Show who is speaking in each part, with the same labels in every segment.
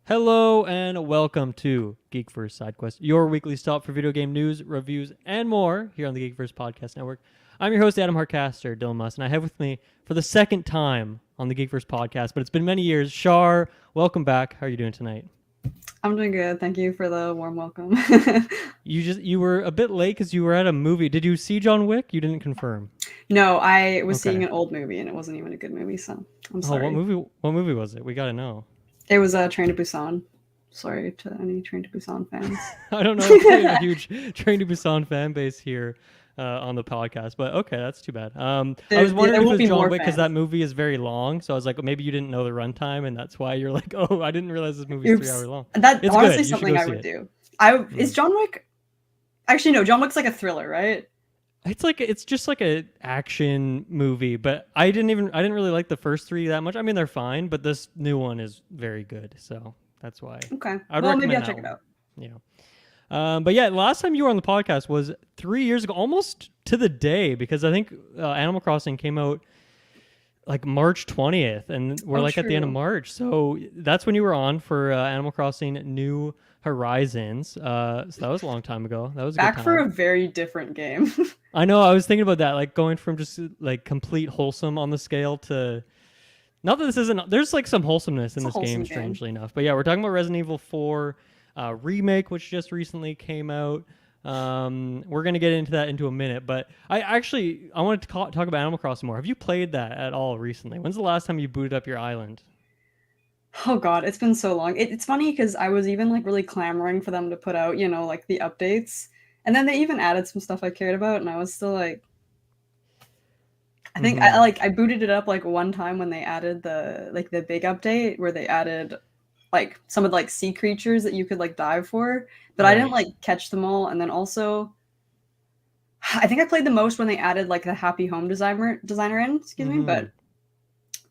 Speaker 1: Hello and welcome to Geekverse Sidequest, your weekly stop for video game news, reviews, and more here on the Geekverse Podcast Network. I'm your host, Adam Harcaster, Dylan Musk, and I have with me for the second time on the Geekverse Podcast, but it's been many years, Char. Welcome back. How are you doing tonight?
Speaker 2: I'm doing good. Thank you for the warm welcome.
Speaker 1: You were a bit late because you were at a movie. Did you see John Wick? You didn't confirm.
Speaker 2: No, I was seeing an old movie and it wasn't even a good movie, so I'm
Speaker 1: Oh,
Speaker 2: sorry.
Speaker 1: what movie was it? We gotta know.
Speaker 2: It was Train to Busan. Sorry to any Train to Busan fans.
Speaker 1: I don't know if we have a huge Train to Busan fan base here on the podcast, but okay, that's too bad. I was wondering if it was John Wick because that movie is very long, so I was like, well, maybe you didn't know the runtime, and that's why you're like, oh, I didn't realize this movie is 3 hours long.
Speaker 2: That's
Speaker 1: it's
Speaker 2: honestly
Speaker 1: good.
Speaker 2: something I would do. Is John Wick? Actually, no. John Wick's like a thriller, right?
Speaker 1: It's just like a action movie, but I didn't really like the first three that much. I mean, they're fine, but this new one is very good, so that's why.
Speaker 2: Okay. Well, maybe I'll check it out.
Speaker 1: Yeah. But yeah, last time you were on the podcast was 3 years ago, almost to the day, because I think Animal Crossing came out like March 20th, and we're at the end of March. So that's when you were on for Animal Crossing New Horizons. So that was a long time ago. That was a
Speaker 2: back
Speaker 1: good time.
Speaker 2: for a very different game.
Speaker 1: I know. I was thinking about that, like going from just like complete wholesome on the scale to. Not that this isn't. There's like some wholesomeness in this game, strangely enough. But yeah, we're talking about Resident Evil 4 Remake, which just recently came out. We're gonna get into that into a minute, but I wanted to talk about Animal Crossing more. Have you played that at all recently? When's the last time you booted up your island?
Speaker 2: Oh god, it's been so long. It's funny because I was even like really clamoring for them to put out, like the updates, and then they even added some stuff I cared about, and I was still like, I think I booted it up like one time when they added the big update where they added like some of the like sea creatures that you could like dive for, but I didn't like catch them all. And then also, I think I played the most when they added like the Happy Home designer in. Excuse me, but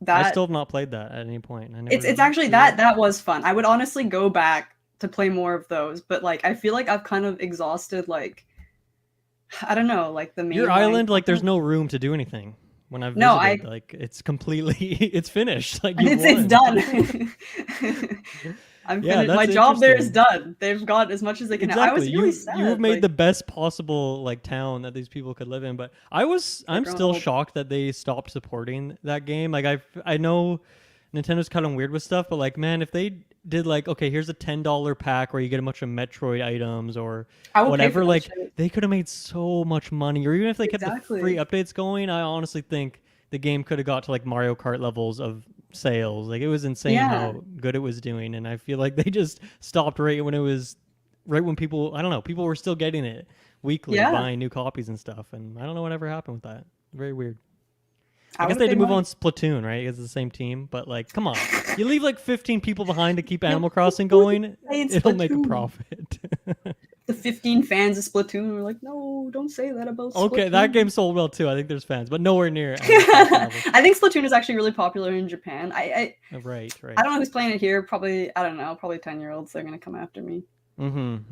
Speaker 1: I still have not played that at any point.
Speaker 2: It's actually that was fun. I would honestly go back to play more of those, but like I feel like I've kind of exhausted like I don't know, like the main
Speaker 1: your island. Like there's no room to do anything. When I've visited, like it's completely, it's finished. Like
Speaker 2: it's done. I'm finished. My job there is done. They've got as much as they can.
Speaker 1: Exactly.
Speaker 2: I was really sad.
Speaker 1: You have made the best possible like town that these people could live in. But I'm still shocked that they stopped supporting that game. Like I know Nintendo's kind of weird with stuff, but like man, if they did like, okay, here's a $10 pack where you get a bunch of Metroid items or whatever, like they could have made so much money. Or even if they kept the free updates going, I honestly think the game could have got to like Mario Kart levels of sales. Like it was insane how good it was doing, and I feel like they just stopped right when people, I don't know, people were still getting it weekly, buying new copies and stuff, and I don't know whatever happened with that. Very weird. I guess they had to move on Splatoon, right? It's the same team, but like, come on. You leave like 15 people behind to keep Animal Crossing going, it'll make a profit.
Speaker 2: The 15 fans of Splatoon were like, no, don't say that about Splatoon.
Speaker 1: Okay, that game sold well too. I think there's fans, but nowhere near.
Speaker 2: I think Splatoon is actually really popular in Japan.
Speaker 1: Right.
Speaker 2: I don't know who's playing it here. Probably, I don't know, probably 10-year-olds. They're going to come after me.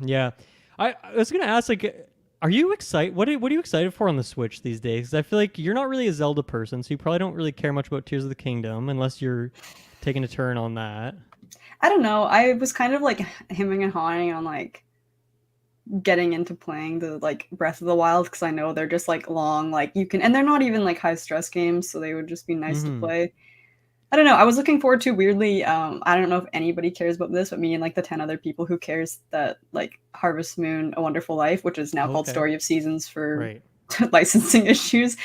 Speaker 1: Yeah. I was going to ask, like, are you excited? What are you excited for on the Switch these days? Because I feel like you're not really a Zelda person, so you probably don't really care much about Tears of the Kingdom unless you're taking a turn on that.
Speaker 2: I don't know. I was kind of like hemming and hawing on like getting into playing the like Breath of the Wild because I know they're just like long, like you can, and they're not even like high stress games, so they would just be nice to play. I don't know. I was looking forward to weirdly. I don't know if anybody cares about this, but me and like the 10 other people who cares that like Harvest Moon: A Wonderful Life, which is now called Story of Seasons for licensing issues.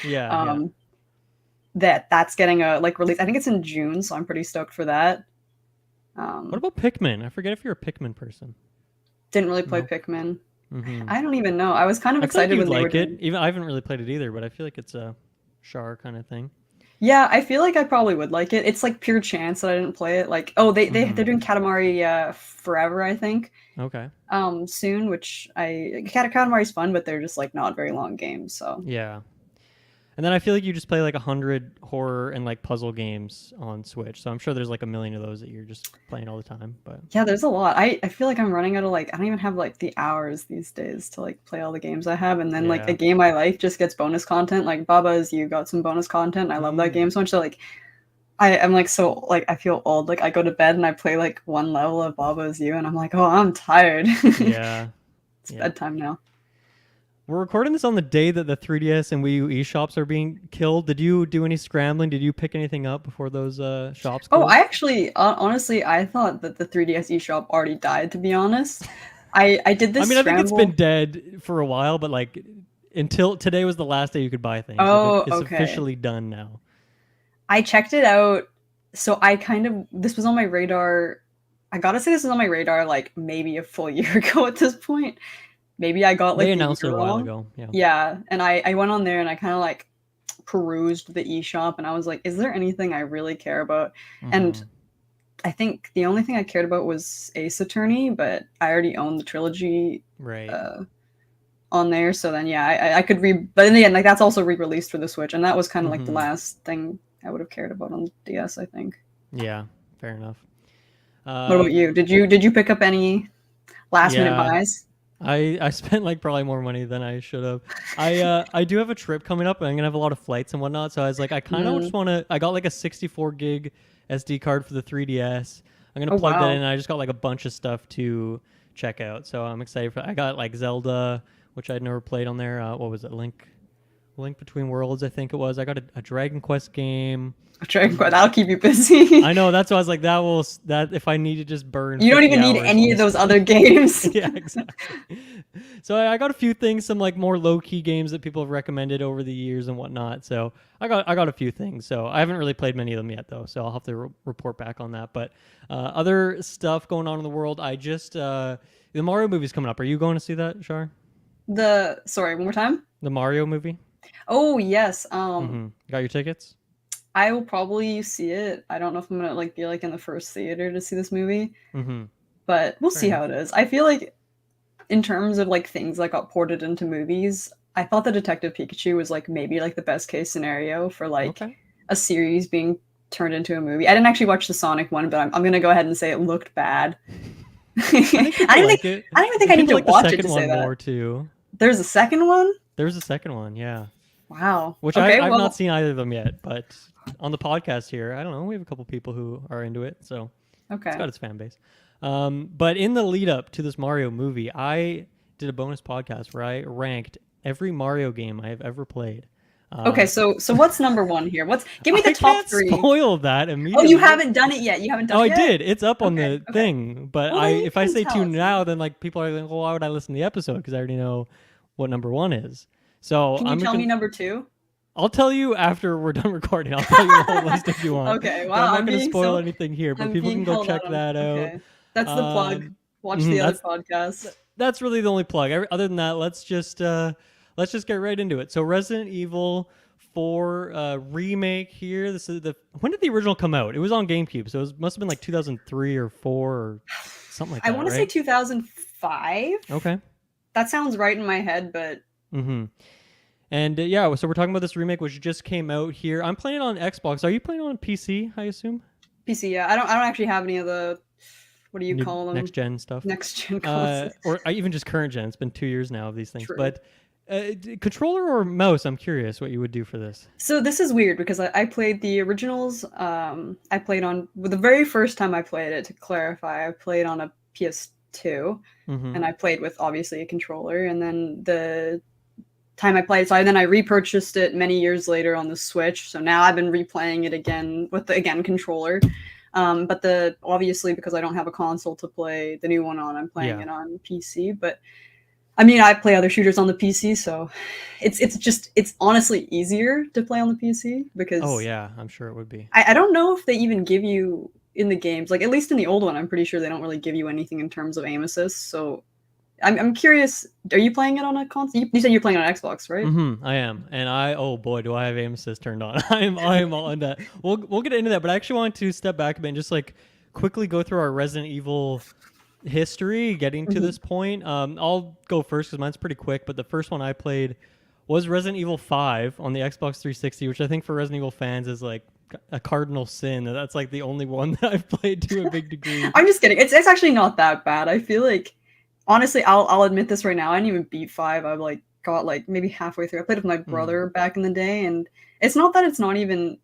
Speaker 2: That's getting a like release. I think it's in June, so I'm pretty stoked for that.
Speaker 1: What about Pikmin? I forget if you're a Pikmin person.
Speaker 2: Didn't really play Pikmin. I don't even know. I was kind of excited when they were doing...
Speaker 1: Even I haven't really played it either, but I feel like it's a Char kind of thing.
Speaker 2: Yeah, I feel like I probably would like it. It's like pure chance that I didn't play it. Like, they're doing Katamari Forever, I think.
Speaker 1: Okay.
Speaker 2: Soon, which Katamari's fun, but they're just like not very long games. So
Speaker 1: yeah. And then I feel like you just play like 100 horror and like puzzle games on Switch. So I'm sure there's like a million of those that you're just playing all the time. But
Speaker 2: yeah, there's a lot. I feel like I'm running out of like, I don't even have like the hours these days to like play all the games I have. And then like a game I like just gets bonus content. Like Baba's You got some bonus content. I love that game so much. So like I'm like so like I feel old. Like I go to bed and I play like one level of Baba Is You, and I'm like, oh, I'm tired.
Speaker 1: Yeah.
Speaker 2: It's
Speaker 1: Yeah.
Speaker 2: bedtime now.
Speaker 1: We're recording this on the day that the 3DS and Wii U eShops are being killed. Did you do any scrambling? Did you pick anything up before those shops
Speaker 2: Oh, I
Speaker 1: closed?
Speaker 2: actually, honestly, I thought that the 3DS eShop already died. To be honest, I did
Speaker 1: I
Speaker 2: this
Speaker 1: mean, I think it's been
Speaker 2: scramble.
Speaker 1: dead for a while, but like until today was the last day you could buy things.
Speaker 2: Oh,
Speaker 1: It's
Speaker 2: okay.
Speaker 1: officially done now.
Speaker 2: I checked it out. So I kind of this was on my radar. I gotta say this was on my radar like maybe a full year ago at this point. Maybe I got
Speaker 1: They
Speaker 2: like the
Speaker 1: announced it
Speaker 2: year
Speaker 1: a while
Speaker 2: wrong.
Speaker 1: ago. Yeah.
Speaker 2: Yeah, and I went on there and I kind of like perused the eShop and I was like, is there anything I really care about? And
Speaker 1: Mm-hmm.
Speaker 2: I think the only thing I cared about was Ace Attorney, but I already own the trilogy
Speaker 1: Right.
Speaker 2: uh, on there. So then, yeah, I could but in the end, like that's also re-released for the Switch, and that was kind of like the
Speaker 1: Mm-hmm.
Speaker 2: last thing I would have cared about on the DS, I think.
Speaker 1: Yeah. Fair enough.
Speaker 2: What
Speaker 1: Uh,
Speaker 2: about you? Did you pick up any last minute
Speaker 1: yeah.
Speaker 2: buys?
Speaker 1: I spent like probably more money than I should have. I do have a trip coming up and I'm gonna have a lot of flights and whatnot. So I was like, I kind of
Speaker 2: Mm.
Speaker 1: just want to. I got like a 64 gig SD card for the 3DS. I'm gonna
Speaker 2: Oh
Speaker 1: plug that in.
Speaker 2: wow.
Speaker 1: And I just got like a bunch of stuff to check out. So I'm excited for. I got like Zelda, which I'd never played on there. What was it? Link Between Worlds, I think it was. I got a Dragon Quest game.
Speaker 2: Dragon Quest, that'll keep you busy.
Speaker 1: I know that's why I was like that if I need to just burn
Speaker 2: You don't
Speaker 1: 50
Speaker 2: even need
Speaker 1: hours on
Speaker 2: any of
Speaker 1: this
Speaker 2: those
Speaker 1: game.
Speaker 2: other games.
Speaker 1: Yeah, exactly. So I got a few things, some like more low key games that people have recommended over the years and whatnot. So I got a few things. So I haven't really played many of them yet though. So I'll have to report back on that. But other stuff going on in the world. I just the Mario movie's coming up. Are you going to see that, Char?
Speaker 2: Sorry, one more time.
Speaker 1: The Mario movie.
Speaker 2: Oh yes.
Speaker 1: Mm-hmm. Got your tickets?
Speaker 2: I will probably see it. I don't know if I'm gonna like be like in the first theater to see this movie,
Speaker 1: Mm-hmm.
Speaker 2: but we'll
Speaker 1: Fair
Speaker 2: see how
Speaker 1: enough.
Speaker 2: it is. I feel like in terms of like things that got ported into movies, I thought the Detective Pikachu was like maybe like the best case scenario for like
Speaker 1: Okay.
Speaker 2: a series being turned into a movie. I didn't actually watch the Sonic one, but I'm gonna go ahead and say it looked bad.
Speaker 1: I think people like it.
Speaker 2: I don't even think I need
Speaker 1: People
Speaker 2: to
Speaker 1: like the
Speaker 2: watch it
Speaker 1: second
Speaker 2: to say
Speaker 1: one
Speaker 2: that.
Speaker 1: more too.
Speaker 2: There's a second one?
Speaker 1: There's a second one, yeah.
Speaker 2: Wow.
Speaker 1: Which
Speaker 2: Okay,
Speaker 1: I've not
Speaker 2: well,
Speaker 1: seen either of them yet, but on the podcast here, I don't know. We have a couple people who are into it, so it's
Speaker 2: okay.
Speaker 1: got its fan base. But in the lead up to this Mario movie, I did a bonus podcast where I ranked every Mario game I have ever played.
Speaker 2: Okay,
Speaker 1: Um,
Speaker 2: so what's number one here? Give me the
Speaker 1: I
Speaker 2: top
Speaker 1: can't
Speaker 2: three.
Speaker 1: spoil that
Speaker 2: Oh, you
Speaker 1: immediately.
Speaker 2: haven't done it yet. You haven't done
Speaker 1: Oh,
Speaker 2: it
Speaker 1: I
Speaker 2: yet?
Speaker 1: did. It's up on
Speaker 2: Okay,
Speaker 1: the
Speaker 2: okay.
Speaker 1: thing, but
Speaker 2: Well, then you
Speaker 1: if I
Speaker 2: can
Speaker 1: say
Speaker 2: tell
Speaker 1: two
Speaker 2: us
Speaker 1: now,
Speaker 2: then.
Speaker 1: then like people are like, well, why would I listen to the episode? Because I already know what number one is. So
Speaker 2: Can you
Speaker 1: I'm
Speaker 2: tell me
Speaker 1: gonna.
Speaker 2: number two?
Speaker 1: I'll tell you after we're done recording. I'll tell you the whole list if you want.
Speaker 2: Okay,
Speaker 1: But I'm
Speaker 2: wow,
Speaker 1: not going to spoil anything here. But
Speaker 2: I'm
Speaker 1: people
Speaker 2: being
Speaker 1: can go
Speaker 2: held out
Speaker 1: check
Speaker 2: on.
Speaker 1: that out.
Speaker 2: Okay, that's the plug. Watch the other
Speaker 1: That's
Speaker 2: podcast.
Speaker 1: that's really the only plug. Other than that, let's just get right into it. So Resident Evil 4 remake here. This is the when did the original come out? It was on GameCube, so it must have been like 2003 or 4 or something like
Speaker 2: I
Speaker 1: that,
Speaker 2: want to say
Speaker 1: right?
Speaker 2: 2005.
Speaker 1: Okay.
Speaker 2: That sounds right in my head, but
Speaker 1: Mm-hmm. And yeah, so we're talking about this remake which just came out here. I'm playing on Xbox. Are you playing on PC? I assume.
Speaker 2: PC. Yeah, I don't actually have any of the what do you
Speaker 1: New
Speaker 2: call
Speaker 1: next
Speaker 2: them?
Speaker 1: gen stuff.
Speaker 2: Next gen consoles.
Speaker 1: Or even just current gen. It's been 2 years now of these things.
Speaker 2: True.
Speaker 1: But controller or mouse? I'm curious what you would do for this.
Speaker 2: So this is weird because I played the originals. I played on the very first time I played it. To clarify, I played on a PS2,
Speaker 1: Mm-hmm.
Speaker 2: and I played with obviously a controller. And then the time I played, then I repurchased it many years later on the Switch. So now I've been replaying it again with the controller. But obviously because I don't have a console to play the new one on, I'm playing
Speaker 1: Yeah.
Speaker 2: it on PC. But I mean, I play other shooters on the PC, so it's honestly easier to play on the PC
Speaker 1: Oh
Speaker 2: because
Speaker 1: yeah, I'm sure it would be.
Speaker 2: I don't know if they even give you in the games, like at least in the old one, I'm pretty sure they don't really give you anything in terms of aim assist. So I'm curious. Are you playing it on a console? You said you're playing on Xbox, right?
Speaker 1: Mm-hmm. I am, and oh boy, do I have aim assist turned on. I'm on that. We'll get into that, but I actually want to step back a bit and just like quickly go through our Resident Evil history getting to this point. I'll go first because mine's pretty quick. But the first one I played was Resident Evil 5 on the Xbox 360, which I think for Resident Evil fans is like a cardinal sin. That's like the only one that I've played to a big degree.
Speaker 2: I'm just kidding. It's actually not that bad. I feel like honestly, I'll admit this right now. I didn't even beat 5. I like got like maybe halfway through. I played with my brother back in the day, and it's not that it's not even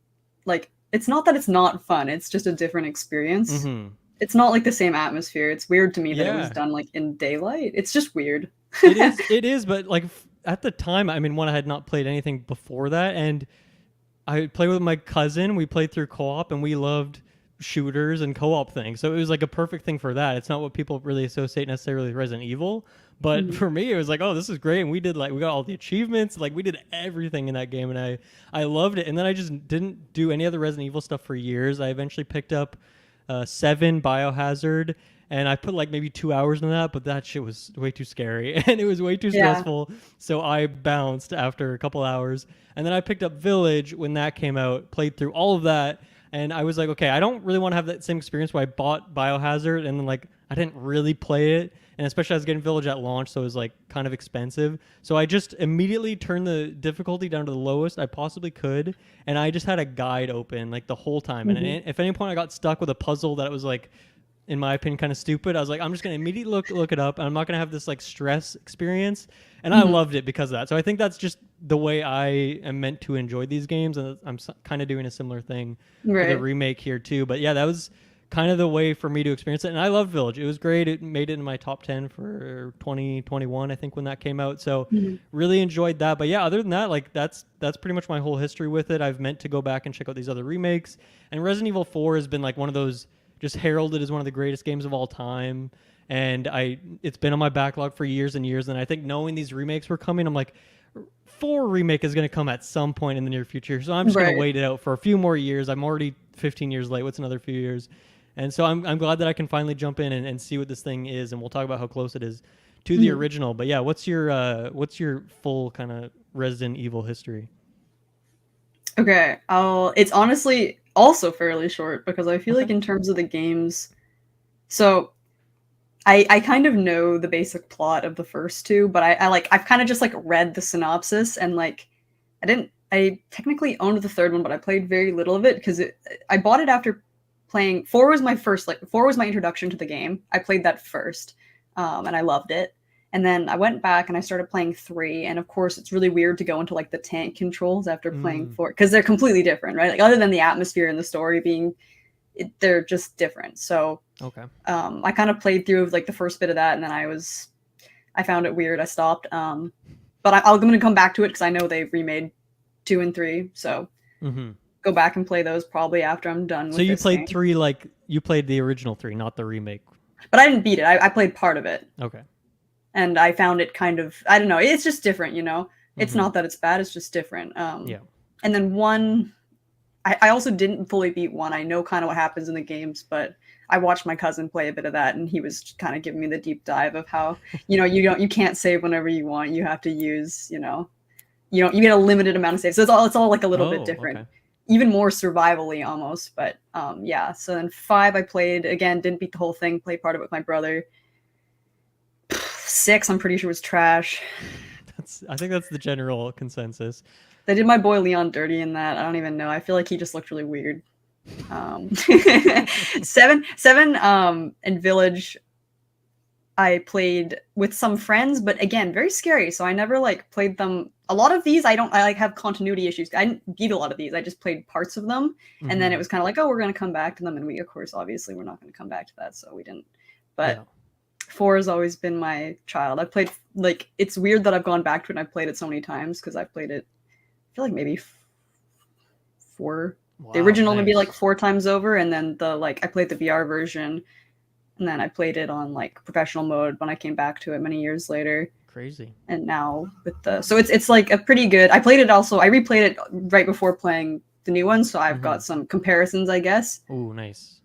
Speaker 2: like it's not that it's not fun, it's just a different experience.
Speaker 1: Mm-hmm.
Speaker 2: It's not like the same atmosphere. It's weird to me that it was
Speaker 1: Yeah.
Speaker 2: done like in daylight. It's just weird.
Speaker 1: It is, but like at the time, I mean, one, I had not played anything before that, and I played with my cousin. We played through co-op, and we loved shooters and co-op things. So it was like a perfect thing for that. It's not what people really associate necessarily with Resident Evil, but
Speaker 2: Mhm.
Speaker 1: for me, it was like, oh, this is great. And we did like we got all the achievements, like we did everything in that game, and I loved it. And then I just didn't do any other Resident Evil stuff for years. I eventually picked up 7 Biohazard, and I put like maybe 2 hours into that, but that shit was way too scary and it was way too
Speaker 2: Yeah.
Speaker 1: stressful. So I bounced after a couple hours, and then I picked up Village when that came out, played through all of that, and I was like, okay, I don't really want to have that same experience where I bought Biohazard and then like I didn't really play it, and especially I was getting Village at launch, so it was like kind of expensive. So I just immediately turned the difficulty down to the lowest I possibly could, and I just had a guide open like the whole time. And
Speaker 2: Mhm.
Speaker 1: if at any point I got stuck with a puzzle that was like, in my opinion, kind of stupid, I was like, I'm just gonna immediately look it up, and I'm not gonna have this like stress experience. And I
Speaker 2: Mhm.
Speaker 1: loved it because of that. So I think that's just the way I am meant to enjoy these games, and I'm kind of doing a similar thing for the
Speaker 2: Right.
Speaker 1: remake here too. But yeah, that was kind of the way for me to experience it, and I love Village. It was great. It made it in my top 10 for 2021, I think, when that came out. So
Speaker 2: Mhm.
Speaker 1: really enjoyed that. But yeah, other than that, like that's pretty much my whole history with it. I've meant to go back and check out these other remakes, and Resident Evil 4 has been like one of those just heralded as one of the greatest games of all time. And it's been on my backlog for years and years. And I think knowing these remakes were coming, I'm like, 4 remake is going to come at some point in the near future. So I'm just going to
Speaker 2: Right.
Speaker 1: wait it out for a few more years. I'm already 15 years late. What's another few years? And so I'm glad that I can finally jump in and see what this thing is. And we'll talk about how close it is to the
Speaker 2: Mhm.
Speaker 1: original. But yeah, what's your full kind of Resident Evil history?
Speaker 2: Okay. It's honestly also fairly short because I feel
Speaker 1: Okay.
Speaker 2: like in terms of the games, so I kind of know the basic plot of the first two, but I've kind of just like read the synopsis and like I technically owned the third one, but I played very little of it because I bought it after playing four was my first like four was my introduction to the game. I played that first, and I loved it. And then I went back and I started playing three, and of course it's really weird to go into like the tank controls after playing
Speaker 1: Mm,
Speaker 2: four because they're completely different, right? Like other than the atmosphere and the story being, they're just different. So
Speaker 1: okay.
Speaker 2: I kind of played through like the first bit of that, and then I found it weird. I stopped. But I'm going to come back to it because I know they've remade two and three, so
Speaker 1: Mm-hmm.
Speaker 2: go back and play those probably after I'm done
Speaker 1: So
Speaker 2: with
Speaker 1: you
Speaker 2: this
Speaker 1: played
Speaker 2: game.
Speaker 1: 3, like you played the original 3, not the remake.
Speaker 2: But I didn't beat it. I played part of it,
Speaker 1: Okay.
Speaker 2: and I found it kind of, I don't know. It's just different, you know. It's
Speaker 1: Mm-hmm.
Speaker 2: not that it's bad. It's just different.
Speaker 1: Yeah.
Speaker 2: And then one, I also didn't fully beat one. I know kind of what happens in the games, but I watched my cousin play a bit of that, and he was kind of giving me the deep dive of how, you can't save whenever you want. You have to use, you get a limited amount of saves. So it's all like a little bit
Speaker 1: Oh,
Speaker 2: different,
Speaker 1: okay.
Speaker 2: even more survivally almost. But yeah. So then five, I played again, didn't beat the whole thing. Played part of it with my brother. Six, I'm pretty sure was trash.
Speaker 1: I think that's the general consensus.
Speaker 2: They did my boy Leon dirty in that. I don't even know. I feel like he just looked really weird. Um, seven, and Village. I played with some friends, but again, very scary. So I never like played them. A lot of these, I like have continuity issues. I didn't beat a lot of these. I just played parts of them, and then
Speaker 1: Mm-hmm.
Speaker 2: it was kind of like, oh, we're gonna come back to them, and we, of course, obviously, we're not gonna come back to that, so we didn't.
Speaker 1: Yeah.
Speaker 2: But four has always been my child. I've played like it's weird that I've gone back to it and I've played it so many times because I've played it. I feel like maybe four. The
Speaker 1: Wow.
Speaker 2: original maybe like
Speaker 1: Nice.
Speaker 2: 4 times over, and then the like I played the VR version, and then I played it on like professional mode when I came back to it many years later.
Speaker 1: Crazy.
Speaker 2: And now with the so it's like a pretty good. I played it also. I replayed it right before playing the new one, so I've
Speaker 1: Mm-hmm.
Speaker 2: got some comparisons, I guess.
Speaker 1: Oh, nice.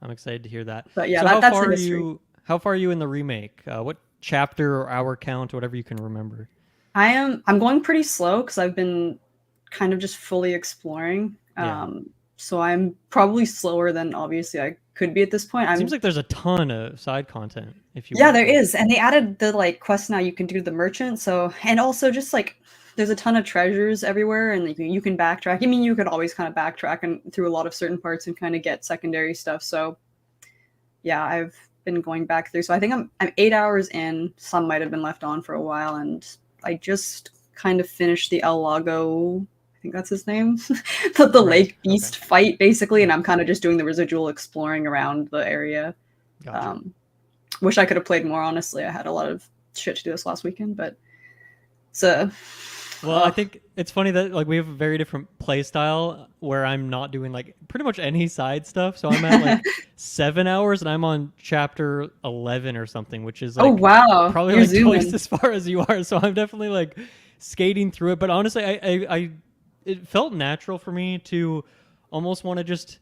Speaker 1: I'm excited to hear that.
Speaker 2: But yeah,
Speaker 1: So how
Speaker 2: that's the
Speaker 1: far are
Speaker 2: history.
Speaker 1: you? How far are you in the remake? What chapter or hour count, or whatever you can remember?
Speaker 2: I'm going pretty slow because I've been kind of just fully exploring.
Speaker 1: Yeah.
Speaker 2: So I'm probably slower than obviously I could be at this point.
Speaker 1: It seems
Speaker 2: I'm
Speaker 1: like there's a ton of side content if you
Speaker 2: Yeah,
Speaker 1: want
Speaker 2: there
Speaker 1: to.
Speaker 2: is. And they added the like quest now you can do the merchant. So and also just like there's a ton of treasures everywhere and like, you can backtrack. I mean, you could always kind of backtrack and through a lot of certain parts and kind of get secondary stuff. So yeah, I've been going back through. So I think I'm 8 hours in. Some might have been left on for a while, and I just kind of finished the El Lago. I think that's his name, the
Speaker 1: Right.
Speaker 2: lake beast
Speaker 1: Okay.
Speaker 2: fight basically, and
Speaker 1: Yeah.
Speaker 2: I'm kind of just doing the residual exploring around the area.
Speaker 1: Gotcha.
Speaker 2: Um, wish I could have played more. Honestly, I had a lot of shit to do this last weekend, but so.
Speaker 1: Well, I think it's funny that like we have a very different play style where I'm not doing like pretty much any side stuff. So I'm at like 7 hours and I'm on chapter 11 or something, which is
Speaker 2: Oh
Speaker 1: like
Speaker 2: wow,
Speaker 1: probably
Speaker 2: you're
Speaker 1: like twice
Speaker 2: zooming.
Speaker 1: as far as you are. So I'm definitely like skating through it. But honestly, I it felt natural for me to almost want to just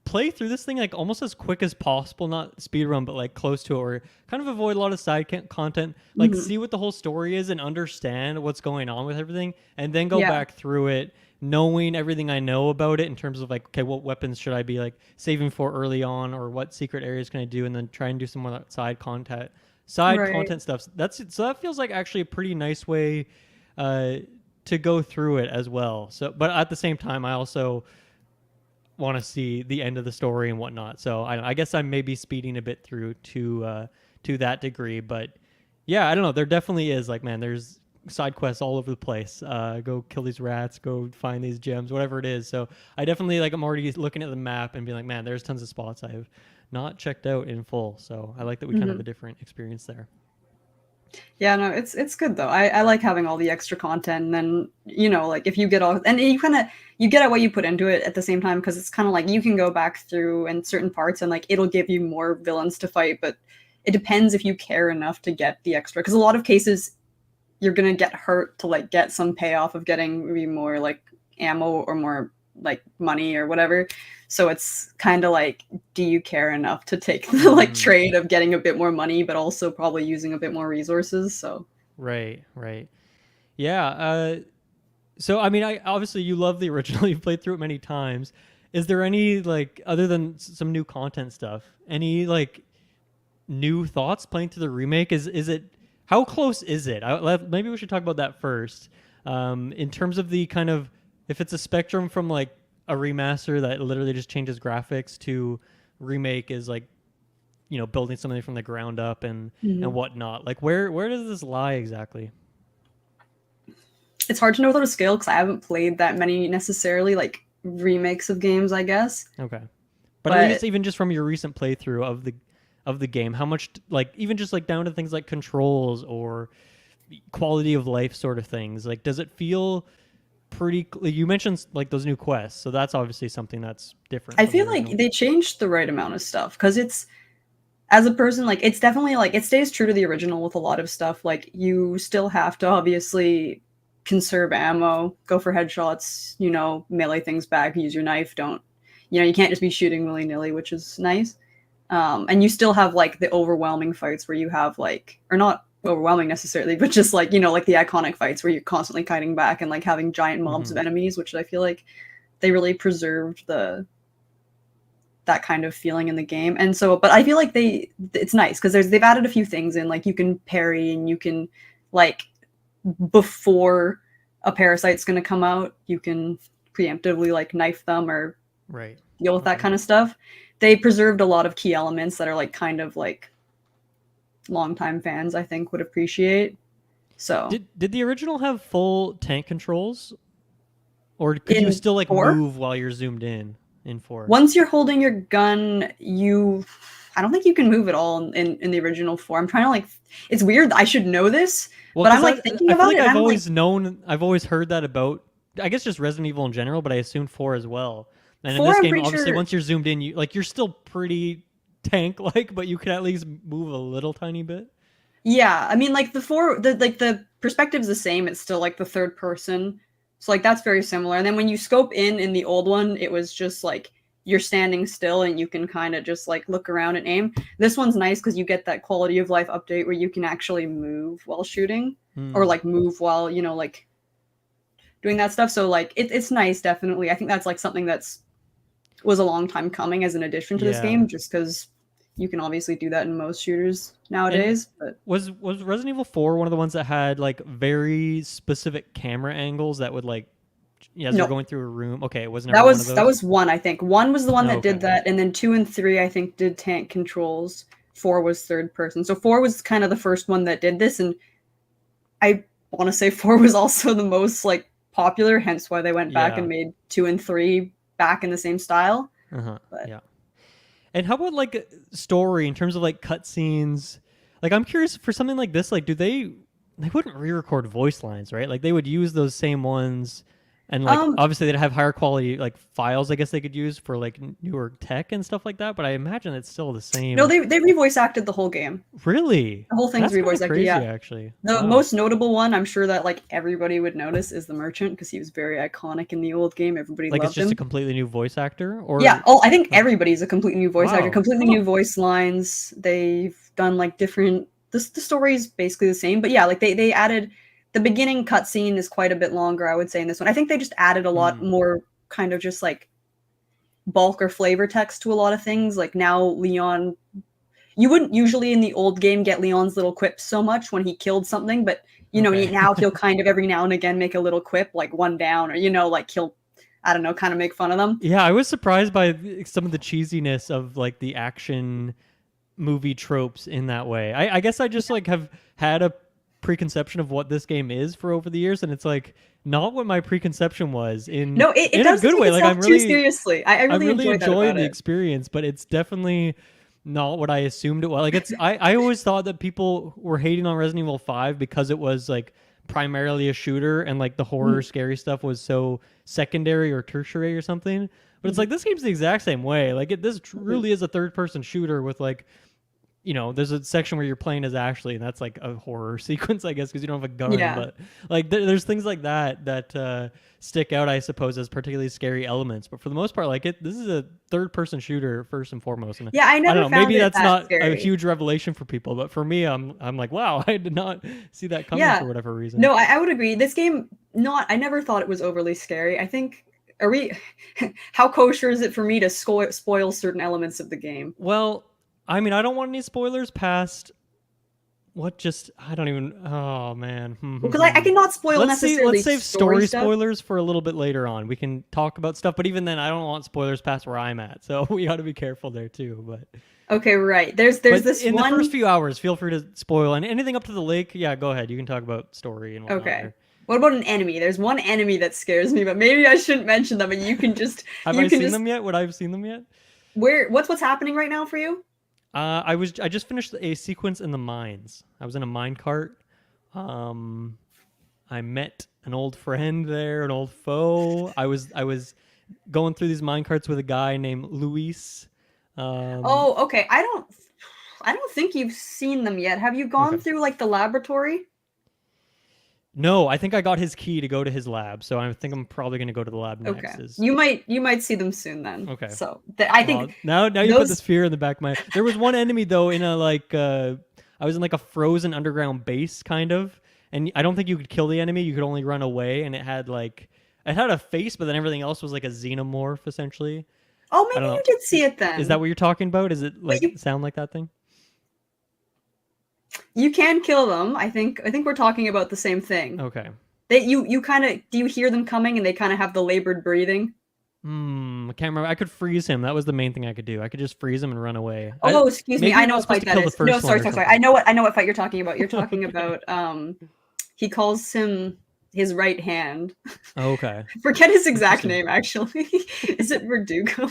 Speaker 1: play through this thing like almost as quick as possible, not speed run, but like close to it, or kind of avoid a lot of content, like
Speaker 2: Mhm.
Speaker 1: see what the whole story is and understand what's going on with everything, and then go
Speaker 2: Yeah,
Speaker 1: back through it, knowing everything I know about it in terms of like, okay, what weapons should I be like saving for early on, or what secret areas can I do, and then try and do some more side
Speaker 2: right.
Speaker 1: content stuff. That's so that feels like actually a pretty nice way uh, to go through it as well. So, but at the same time, I also want to see the end of the story and whatnot. So I guess I'm maybe speeding a bit through to that degree, but yeah, I don't know. There definitely is like, man, there's side quests all over the place. Go kill these rats, go find these gems, whatever it is. So I definitely like I'm already looking at the map and being like, man, there's tons of spots I've not checked out in full. So I like that we kind of have
Speaker 2: Mhm.
Speaker 1: a different experience there.
Speaker 2: Yeah, no, it's good though. I like having all the extra content, and then like if you get all, and you kind of you get at what you put into it at the same time, because it's kind of like you can go back through in certain parts and like it'll give you more villains to fight, but it depends if you care enough to get the extra. Because a lot of cases you're gonna get hurt to like get some payoff of getting maybe more like ammo or more like money or whatever. So it's kind of like, do you care enough to take the like
Speaker 1: Mm,
Speaker 2: trade of getting a bit more money, but also probably using a bit more resources? So
Speaker 1: right, right. Yeah. So I mean, I obviously you love the original. You've played through it many times. Is there any like other than some new content stuff? Any like new thoughts playing through the remake? Is it how close is it? Maybe we should talk about that first. In terms of the kind of if it's a spectrum from like a remaster that literally just changes graphics to remake is like building something from the ground up and
Speaker 2: mhm.
Speaker 1: whatnot. Like where does this lie exactly?
Speaker 2: It's hard to know without a scale because I haven't played that many necessarily like remakes of games, I guess.
Speaker 1: Okay. But at least
Speaker 2: But
Speaker 1: even just from your recent playthrough of the game, how much like even just like down to things like controls or quality of life sort of things, like does it feel pretty you mentioned like those new quests, so that's obviously something that's different
Speaker 2: I
Speaker 1: from the
Speaker 2: feel like
Speaker 1: original.
Speaker 2: they changed the right amount of stuff because it's as a person, like it's definitely like it stays true to the original with a lot of stuff. Like you still have to obviously conserve ammo, go for headshots, melee things back, use your knife. Don't, you can't just be shooting willy nilly, which is nice. And you still have like the overwhelming fights where you have like, or not overwhelming necessarily, but just like, like the iconic fights where you're constantly kiting back and like having giant mobs of
Speaker 1: Mm-hmm.
Speaker 2: enemies, which I feel like they really preserved that kind of feeling in the game. And so, but I feel like it's nice because they've added a few things in, like you can parry and you can like before a parasite's going to come out, you can preemptively like knife them or
Speaker 1: Right.
Speaker 2: deal with that
Speaker 1: Okay.
Speaker 2: kind of stuff. They preserved a lot of key elements that are like kind of like longtime fans I think would appreciate. So
Speaker 1: Did the original have full tank controls, or could you
Speaker 2: in
Speaker 1: still like
Speaker 2: 4,
Speaker 1: move while you're zoomed in 4?
Speaker 2: once you're holding your gun, I don't think you can move at all in the original 4. I'm trying to like it's weird. I should know this,
Speaker 1: Well,
Speaker 2: but I'm
Speaker 1: because
Speaker 2: like thinking
Speaker 1: I feel
Speaker 2: about
Speaker 1: like
Speaker 2: it and I'm like,
Speaker 1: I've always heard that about, I guess just Resident Evil in general, but I assume 4 as well. And in
Speaker 2: 4
Speaker 1: this
Speaker 2: I'm
Speaker 1: game,
Speaker 2: pretty
Speaker 1: obviously,
Speaker 2: sure.
Speaker 1: once you're zoomed in, you're still pretty tank like, but you can at least move a little tiny bit.
Speaker 2: Yeah, I mean like the perspective's the same. It's still like the third person. So like that's very similar. And then when you scope in the old one, it was just like you're standing still and you can kind of just like look around and aim. This one's nice because you get that quality of life update where you can actually move while shooting or
Speaker 1: Hmm.
Speaker 2: like move while, like doing that stuff. So like it's nice, definitely. I think that's like something that's was a long time coming as an addition to this
Speaker 1: Yeah.
Speaker 2: game, just because you can obviously do that in most shooters
Speaker 1: And
Speaker 2: nowadays. But
Speaker 1: was Resident Evil 4 one of the ones that had like very specific camera angles that would like, yeah, as you're
Speaker 2: no,
Speaker 1: going through a room? Okay, it was
Speaker 2: that
Speaker 1: never one of
Speaker 2: was that
Speaker 1: those.
Speaker 2: was one. I think one was the one
Speaker 1: Oh,
Speaker 2: that
Speaker 1: okay.
Speaker 2: did that, and then 2 and 3 I think did tank controls. 4 was third person. So 4 was kind of the first one that did this, and I want to say 4 was also the most like popular, hence why they went back
Speaker 1: Yeah.
Speaker 2: and made 2 and 3 back in the same style. But
Speaker 1: Yeah. And how about like story in terms of like cutscenes? Like I'm curious for something like this. Like, they wouldn't re-record voice lines, right? Like they would use those same ones, and like obviously they'd have higher quality like files. I guess they could use for like newer tech and stuff like that. But I imagine it's still the same.
Speaker 2: no, they re-voice acted the whole game.
Speaker 1: Really?
Speaker 2: The whole thing's
Speaker 1: That's kind
Speaker 2: re-voice
Speaker 1: of
Speaker 2: acted.
Speaker 1: crazy,
Speaker 2: Yeah.
Speaker 1: actually.
Speaker 2: The
Speaker 1: Wow.
Speaker 2: most notable one, I'm sure that like everybody would notice, is the merchant, because he was very iconic in the old game. Everybody
Speaker 1: Like
Speaker 2: loved
Speaker 1: it's just
Speaker 2: him.
Speaker 1: a completely new voice actor, or
Speaker 2: Yeah. Oh, I think everybody's a completely new voice actor,
Speaker 1: Wow.
Speaker 2: completely new voice lines. They've done like different. The story's basically the same, but yeah, like they added the beginning cutscene is quite a bit longer, I would say, in this one. I think they just added a lot more kind of just like bulk or flavor text to a lot of things. Like now Leon, you wouldn't usually in the old game get Leon's little quips so much when he killed something, but you know, now he'll kind of every now and again make a little quip, like one down, or, you know, like he'll, I don't know, kind of make fun of them.
Speaker 1: Yeah, I was surprised by some of the cheesiness of like the action movie tropes in that way. I guess I just like have had a preconception of what this game is for over the years, and it's like not what my preconception was in
Speaker 2: it
Speaker 1: in a good way. Like I'm
Speaker 2: too
Speaker 1: really
Speaker 2: seriously. I really
Speaker 1: enjoying the
Speaker 2: it.
Speaker 1: experience, but it's definitely not what I assumed it was. Like it's I always thought that people were hating on Resident Evil 5 because it was like primarily a shooter and like the horror scary stuff was so secondary or tertiary or something. But it's like this game's the exact same way. Like this truly is a third person shooter with like, you know, there's a section where you're playing as Ashley, and that's like a horror sequence, I guess, because you don't have a gun.
Speaker 2: Yeah.
Speaker 1: But like, there's things like that stick out, I suppose, as particularly scary elements. But for the most part, like this is a third-person shooter first and foremost. And
Speaker 2: yeah, I never
Speaker 1: don't know.
Speaker 2: found
Speaker 1: Maybe that's not
Speaker 2: scary.
Speaker 1: a huge revelation for people, but for me, I'm like, wow, I did not see that coming for whatever reason.
Speaker 2: No, I would agree. This game, I never thought it was overly scary. I think. How kosher is it for me to spoil certain elements of the game?
Speaker 1: Well, I mean, I don't want any spoilers past what just I don't even. Oh man,
Speaker 2: because I cannot spoil necessarily.
Speaker 1: Let's save story spoilers for a little bit later on. We can talk about stuff, but even then, I don't want spoilers past where I'm at. So we got to be careful there too. But
Speaker 2: okay, right. There's this
Speaker 1: in the first few hours. Feel free to spoil, and anything up to the lake. Yeah, go ahead. You can talk about story and whatnot.
Speaker 2: Okay.
Speaker 1: There.
Speaker 2: What about an enemy? There's one enemy that scares me, but maybe I shouldn't mention them. And you can just
Speaker 1: have I seen them yet? Would I have seen them yet?
Speaker 2: What's happening right now for you?
Speaker 1: I just finished a sequence in the mines. I was in a mine cart. I met an old friend there, an old foe. I was going through these mine carts with a guy named Luis.
Speaker 2: Oh, okay. I don't think you've seen them yet. Have you gone through like the laboratory?
Speaker 1: No, I think I got his key to go to his lab, so I think I'm probably going to go to the lab next.
Speaker 2: Okay, you might see them soon then.
Speaker 1: Okay,
Speaker 2: so I think
Speaker 1: now you put this fear in the back of my. There was one enemy though in a like I was in like a frozen underground base kind of, and I don't think you could kill the enemy. You could only run away, and it had a face, but then everything else was like a xenomorph essentially.
Speaker 2: Oh, maybe you did see it then.
Speaker 1: Is that what you're talking about? Is it like sound like that thing?
Speaker 2: You can kill them. I think we're talking about the same thing.
Speaker 1: Okay.
Speaker 2: You kind of do you hear them coming and they kind of have the labored breathing?
Speaker 1: I can't remember. I could freeze him. That was the main thing I could do. I could just freeze him and run away.
Speaker 2: Oh, excuse me. I know what fight that is. No, sorry. I know what fight you're talking about. You're talking about he calls him his right hand.
Speaker 1: Okay.
Speaker 2: I forget his exact name actually. Is it Verdugo?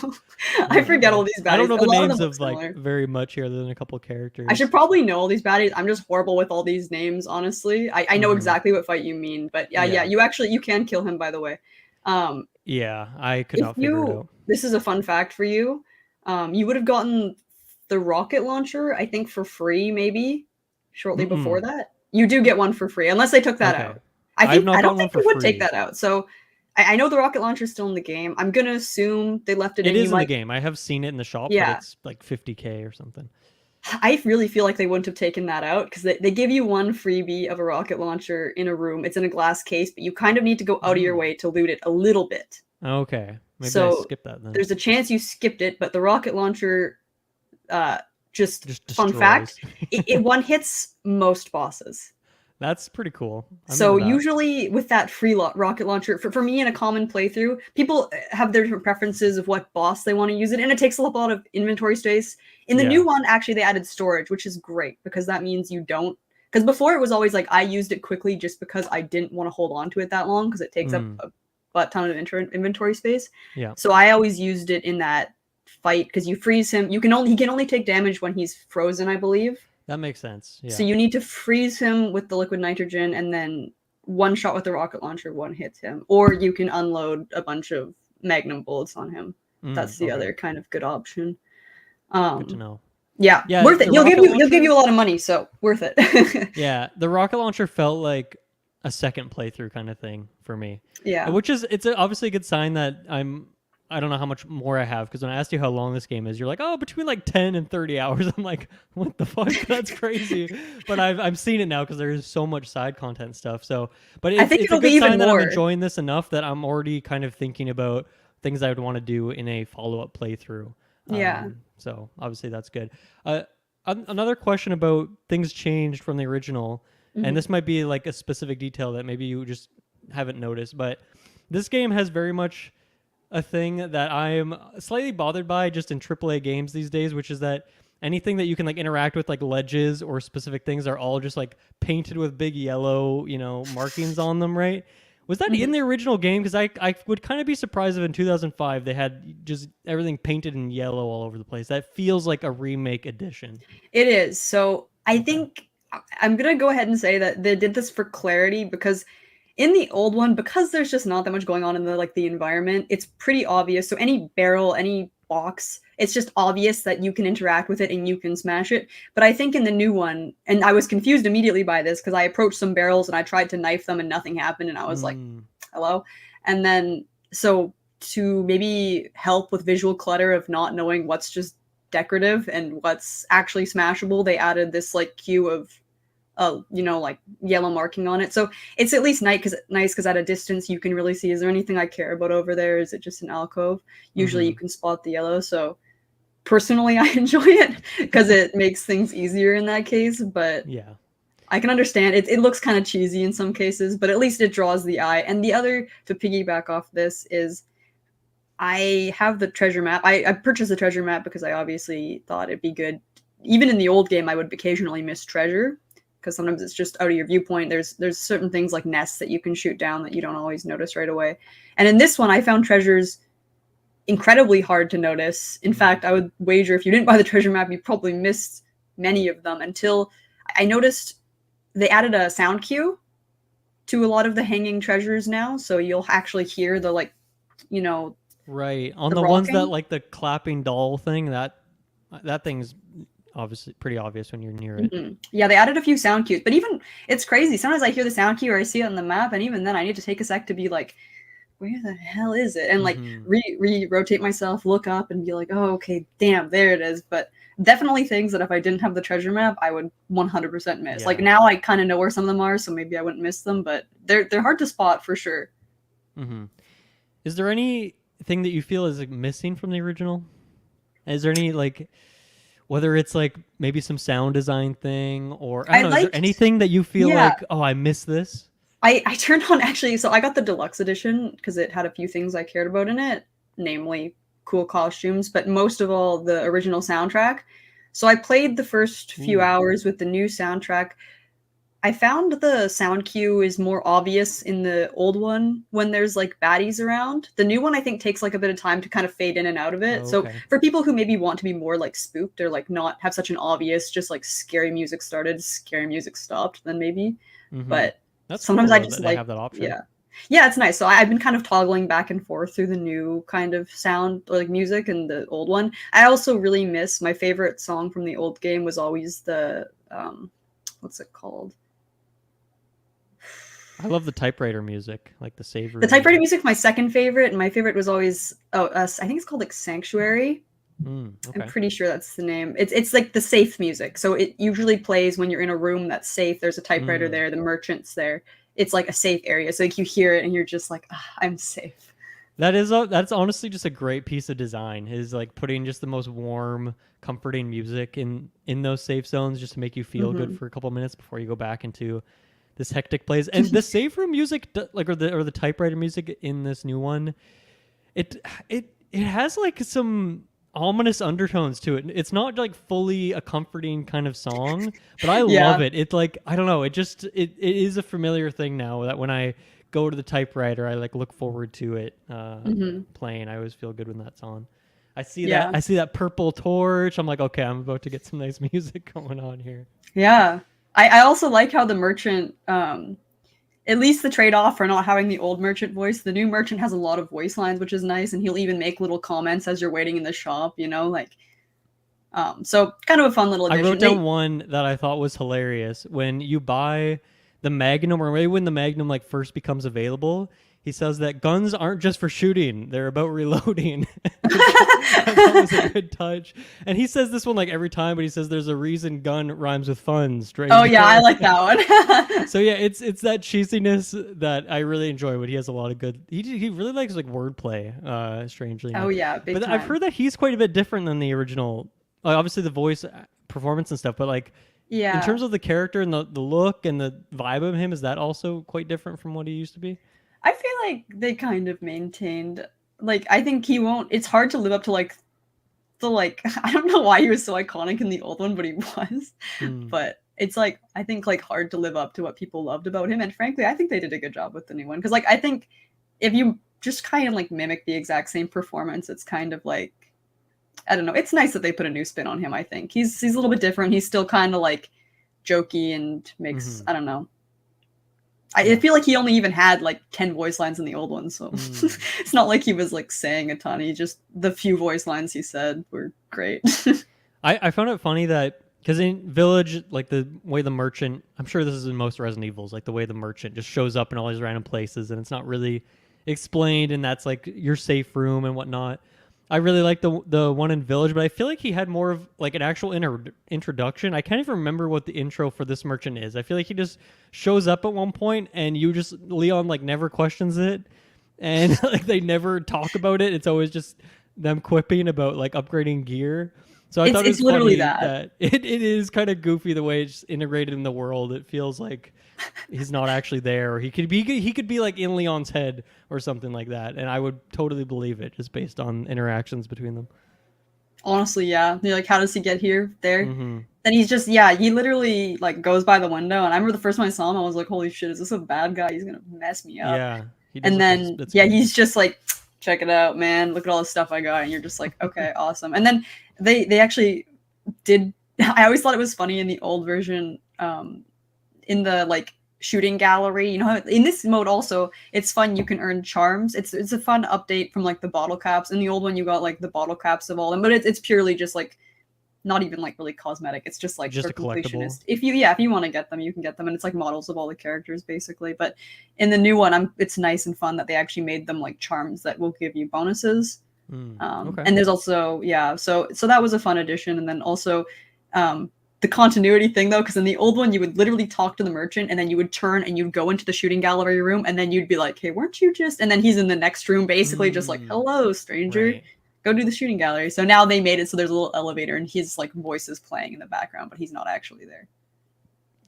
Speaker 2: I forget all these baddies.
Speaker 1: I don't know the names of like very much here other than a couple characters.
Speaker 2: I should probably know all these baddies. I'm just horrible with all these names, honestly. I know exactly what fight you mean, but yeah, you can kill him, by the way.
Speaker 1: Yeah, I could not figure it out.
Speaker 2: This is a fun fact for you. You would have gotten the rocket launcher, I think, for free, maybe shortly before that. You do get one for free, unless they took that out. I don't think they would take that out. So I know the rocket launcher is still in the game. I'm gonna assume they left it in.
Speaker 1: It is in the game. I have seen it in the shop, but it's like $50K or something.
Speaker 2: I really feel like they wouldn't have taken that out because they give you one freebie of a rocket launcher in a room. It's in a glass case, but you kind of need to go out of your way to loot it a little bit.
Speaker 1: Okay. Maybe I skipped that then.
Speaker 2: There's a chance you skipped it, but the rocket launcher, just fun fact, it one hits most bosses.
Speaker 1: That's pretty cool.
Speaker 2: So usually with that free rocket launcher, for me in a common playthrough, people have their different preferences of what boss they want to use it, and it takes a lot of inventory space. In the new one, actually, they added storage, which is great because that means you don't Because before it was always like I used it quickly just because I didn't want to hold on to it that long because it takes up a butt ton of inventory space.
Speaker 1: Yeah.
Speaker 2: So I always used it in that fight because you freeze him. He can only take damage when he's frozen, I believe.
Speaker 1: That makes sense. Yeah.
Speaker 2: So you need to freeze him with the liquid nitrogen, and then one shot with the rocket launcher, one hits him, or you can unload a bunch of magnum bullets on him. That's the other kind of good option.
Speaker 1: Good to know.
Speaker 2: Yeah, worth it. He'll give you a lot of money, so worth it.
Speaker 1: Yeah, the rocket launcher felt like a second playthrough kind of thing for me.
Speaker 2: Yeah,
Speaker 1: it's obviously a good sign that I don't know how much more I have, because when I asked you how long this game is, you're like, oh, between like 10 and 30 hours. I'm like, what the fuck? That's crazy. But I've seen it now because there is so much side content stuff. So, but I think it's a good sign that I'm enjoying this enough that I'm already kind of thinking about things I would want to do in a follow-up playthrough.
Speaker 2: Yeah.
Speaker 1: So obviously that's good. Another question about things changed from the original, and this might be like a specific detail that maybe you just haven't noticed, but this game has very much a thing that I'm slightly bothered by just in AAA games these days, which is that anything that you can like interact with, like ledges or specific things, are all just like painted with big yellow, markings on them, right? Was that in the original game? Because I would kind of be surprised if in 2005 they had just everything painted in yellow all over the place. That feels like a remake edition.
Speaker 2: It is. So I think I'm going to go ahead and say that they did this for clarity, because in the old one, because there's just not that much going on in the environment, it's pretty obvious. So any barrel, any box, it's just obvious that you can interact with it and you can smash it. But I think in the new one, and I was confused immediately by this because I approached some barrels and I tried to knife them and nothing happened, and I was like, hello? And then, so to maybe help with visual clutter of not knowing what's just decorative and what's actually smashable, they added this like queue of like yellow marking on it. So it's at least nice because at a distance you can really see, is there anything I care about over there? Is it just an alcove? Usually you can spot the yellow. So personally, I enjoy it because it makes things easier in that case. But
Speaker 1: yeah,
Speaker 2: I can understand it. It looks kind of cheesy in some cases, but at least it draws the eye. And the other, to piggyback off this, is I have the treasure map. I purchased the treasure map because I obviously thought it'd be good. Even in the old game, I would occasionally miss treasure, because sometimes it's just out of your viewpoint. There's certain things like nests that you can shoot down that you don't always notice right away. And in this one, I found treasures incredibly hard to notice. In fact, I would wager if you didn't buy the treasure map, you probably missed many of them, until I noticed they added a sound cue to a lot of the hanging treasures now. So you'll actually hear the
Speaker 1: right on the ones that like the clapping doll thing, that thing's obviously pretty obvious when you're near it.
Speaker 2: Yeah, they added a few sound cues, but even it's crazy. Sometimes I hear the sound cue or I see it on the map, and even then I need to take a sec to be like, where the hell is it? And like rotate myself, look up, and be like, oh, okay, damn, there it is. But definitely things that if I didn't have the treasure map, I would 100% miss. Yeah. Like now I kind of know where some of them are, so maybe I wouldn't miss them, but they're hard to spot for sure.
Speaker 1: Is there anything that you feel is like missing from the original? Is there any like, whether it's like maybe some sound design thing, or I don't know, is there anything that you feel like, oh, I miss this?
Speaker 2: I turned on, actually, so I got the deluxe edition because it had a few things I cared about in it, namely cool costumes, but most of all the original soundtrack. So I played the first few hours with the new soundtrack. I found the sound cue is more obvious in the old one when there's like baddies around. The new one I think takes like a bit of time to kind of fade in and out of it. Okay. So for people who maybe want to be more like spooked or like not have such an obvious just like scary music started, scary music stopped, then maybe. But that's sometimes cool, I just like have that option. Yeah, it's nice. So I've been kind of toggling back and forth through the new kind of sound or like music and the old one. I also really miss, my favorite song from the old game was always the what's it called?
Speaker 1: I love the typewriter music, like the save room.
Speaker 2: The typewriter music, my second favorite, and my favorite was always I think it's called like Sanctuary. Okay. I'm pretty sure that's the name. It's like the safe music. So it usually plays when you're in a room that's safe. There's a typewriter there, the merchant's there. It's like a safe area. So like you hear it and you're just like, I'm safe.
Speaker 1: That's honestly just a great piece of design, is like putting just the most warm, comforting music in those safe zones just to make you feel good for a couple minutes before you go back into this hectic place. And the safe room music, like or the typewriter music in this new one, it has like some ominous undertones to it. It's not like fully a comforting kind of song, but I love
Speaker 2: Yeah.
Speaker 1: it. It's like I don't know. It is a familiar thing now that when I go to the typewriter, I like look forward to it
Speaker 2: Hmm.
Speaker 1: playing. I always feel good when that's on. I see that.
Speaker 2: Yeah.
Speaker 1: I see that purple torch. I'm like, okay, I'm about to get some nice music going on here.
Speaker 2: Yeah. I also like how the merchant, at least the trade-off for not having the old merchant voice, the new merchant has a lot of voice lines, which is nice, and he'll even make little comments as you're waiting in the shop, like so kind of a fun little
Speaker 1: I wrote
Speaker 2: addition.
Speaker 1: down one that I thought was hilarious. When you buy the Magnum, or maybe when the Magnum like first becomes available, he says that guns aren't just for shooting; they're about reloading. I thought was a good touch. And he says this one like every time, but he says there's a reason gun rhymes with fun.
Speaker 2: Oh yeah, I
Speaker 1: Stranger.
Speaker 2: like that one.
Speaker 1: So yeah, it's that cheesiness that I really enjoy. But he has a lot of good. He really likes like wordplay. Strangely
Speaker 2: Oh
Speaker 1: enough,
Speaker 2: yeah, big
Speaker 1: but I've
Speaker 2: time.
Speaker 1: heard that he's quite a bit different than the original. Like obviously the voice performance and stuff, but like in
Speaker 2: Yeah.
Speaker 1: terms of the character and the look and the vibe of him, is that also quite different from what he used to be?
Speaker 2: I feel like they kind of maintained, like, I think he won't, it's hard to live up to like the like I don't know why he was so iconic in the old one, but he was.
Speaker 1: Hmm.
Speaker 2: But it's like I think like hard to live up to what people loved about him. And frankly, I think they did a good job with the new one. Because like I think if you just kind of like mimic the exact same performance, it's kind of like I don't know. It's nice that they put a new spin on him, I think. He's a little bit different. He's still kind of like jokey and makes
Speaker 1: Mm-hmm.
Speaker 2: I don't know. I
Speaker 1: Yeah.
Speaker 2: feel like he only even had like 10 voice lines in the old one, so
Speaker 1: Mm.
Speaker 2: it's not like he was like saying a ton. He just the few voice lines he said were great.
Speaker 1: I found it funny that because in Village, like the way the merchant, I'm sure this is in most Resident Evils, like the way the merchant just shows up in all these random places and it's not really explained, and that's like your safe room and whatnot. I really like the one in Village, but I feel like he had more of like an actual introduction. I can't even remember what the intro for this merchant is. I feel like he just shows up at one point and you just Leon like never questions it, and like they never talk about it. It's always just them quipping about like upgrading gear. So I thought it
Speaker 2: It's
Speaker 1: was
Speaker 2: literally
Speaker 1: funny
Speaker 2: that.
Speaker 1: that it is kind of goofy the way it's integrated in the world. It feels like he's not actually there, or he could be like in Leon's head or something like that, and I would totally believe it just based on interactions between them.
Speaker 2: Honestly, yeah. You're like, how does he get here? There.
Speaker 1: Mm-hmm.
Speaker 2: Then he's just yeah, he literally like goes by the window and I remember the first time I saw him, I was like, holy shit, is this a bad guy? He's gonna mess me up.
Speaker 1: Yeah, he does
Speaker 2: And
Speaker 1: look
Speaker 2: then
Speaker 1: that's
Speaker 2: yeah,
Speaker 1: good.
Speaker 2: he's just like, check it out, man. Look at all the stuff I got. And you're just like, okay, awesome. And then they actually did I always thought it was funny in the old version, in the like shooting gallery. You know, in this mode also, it's fun. You can earn charms. It's a fun update from like the bottle caps. In the old one, you got like the bottle caps of all them, but it's purely just like not even like really cosmetic. It's just like
Speaker 1: Just
Speaker 2: for
Speaker 1: a collectible.
Speaker 2: completionist. If you want to get them, you can get them, and it's like models of all the characters basically. But in the new one, it's nice and fun that they actually made them like charms that will give you bonuses.
Speaker 1: Okay.
Speaker 2: And there's also yeah, so that was a fun addition, and then also the continuity thing though, because in the old one you would literally talk to the merchant, and then you would turn and you'd go into the shooting gallery room, and then you'd be like, "Hey, weren't you just?" And then he's in the next room, basically just like, "Hello, stranger."
Speaker 1: Right.
Speaker 2: Go do the shooting gallery. So now they made it so there's a little elevator and his like voice is playing in the background, but he's not actually there.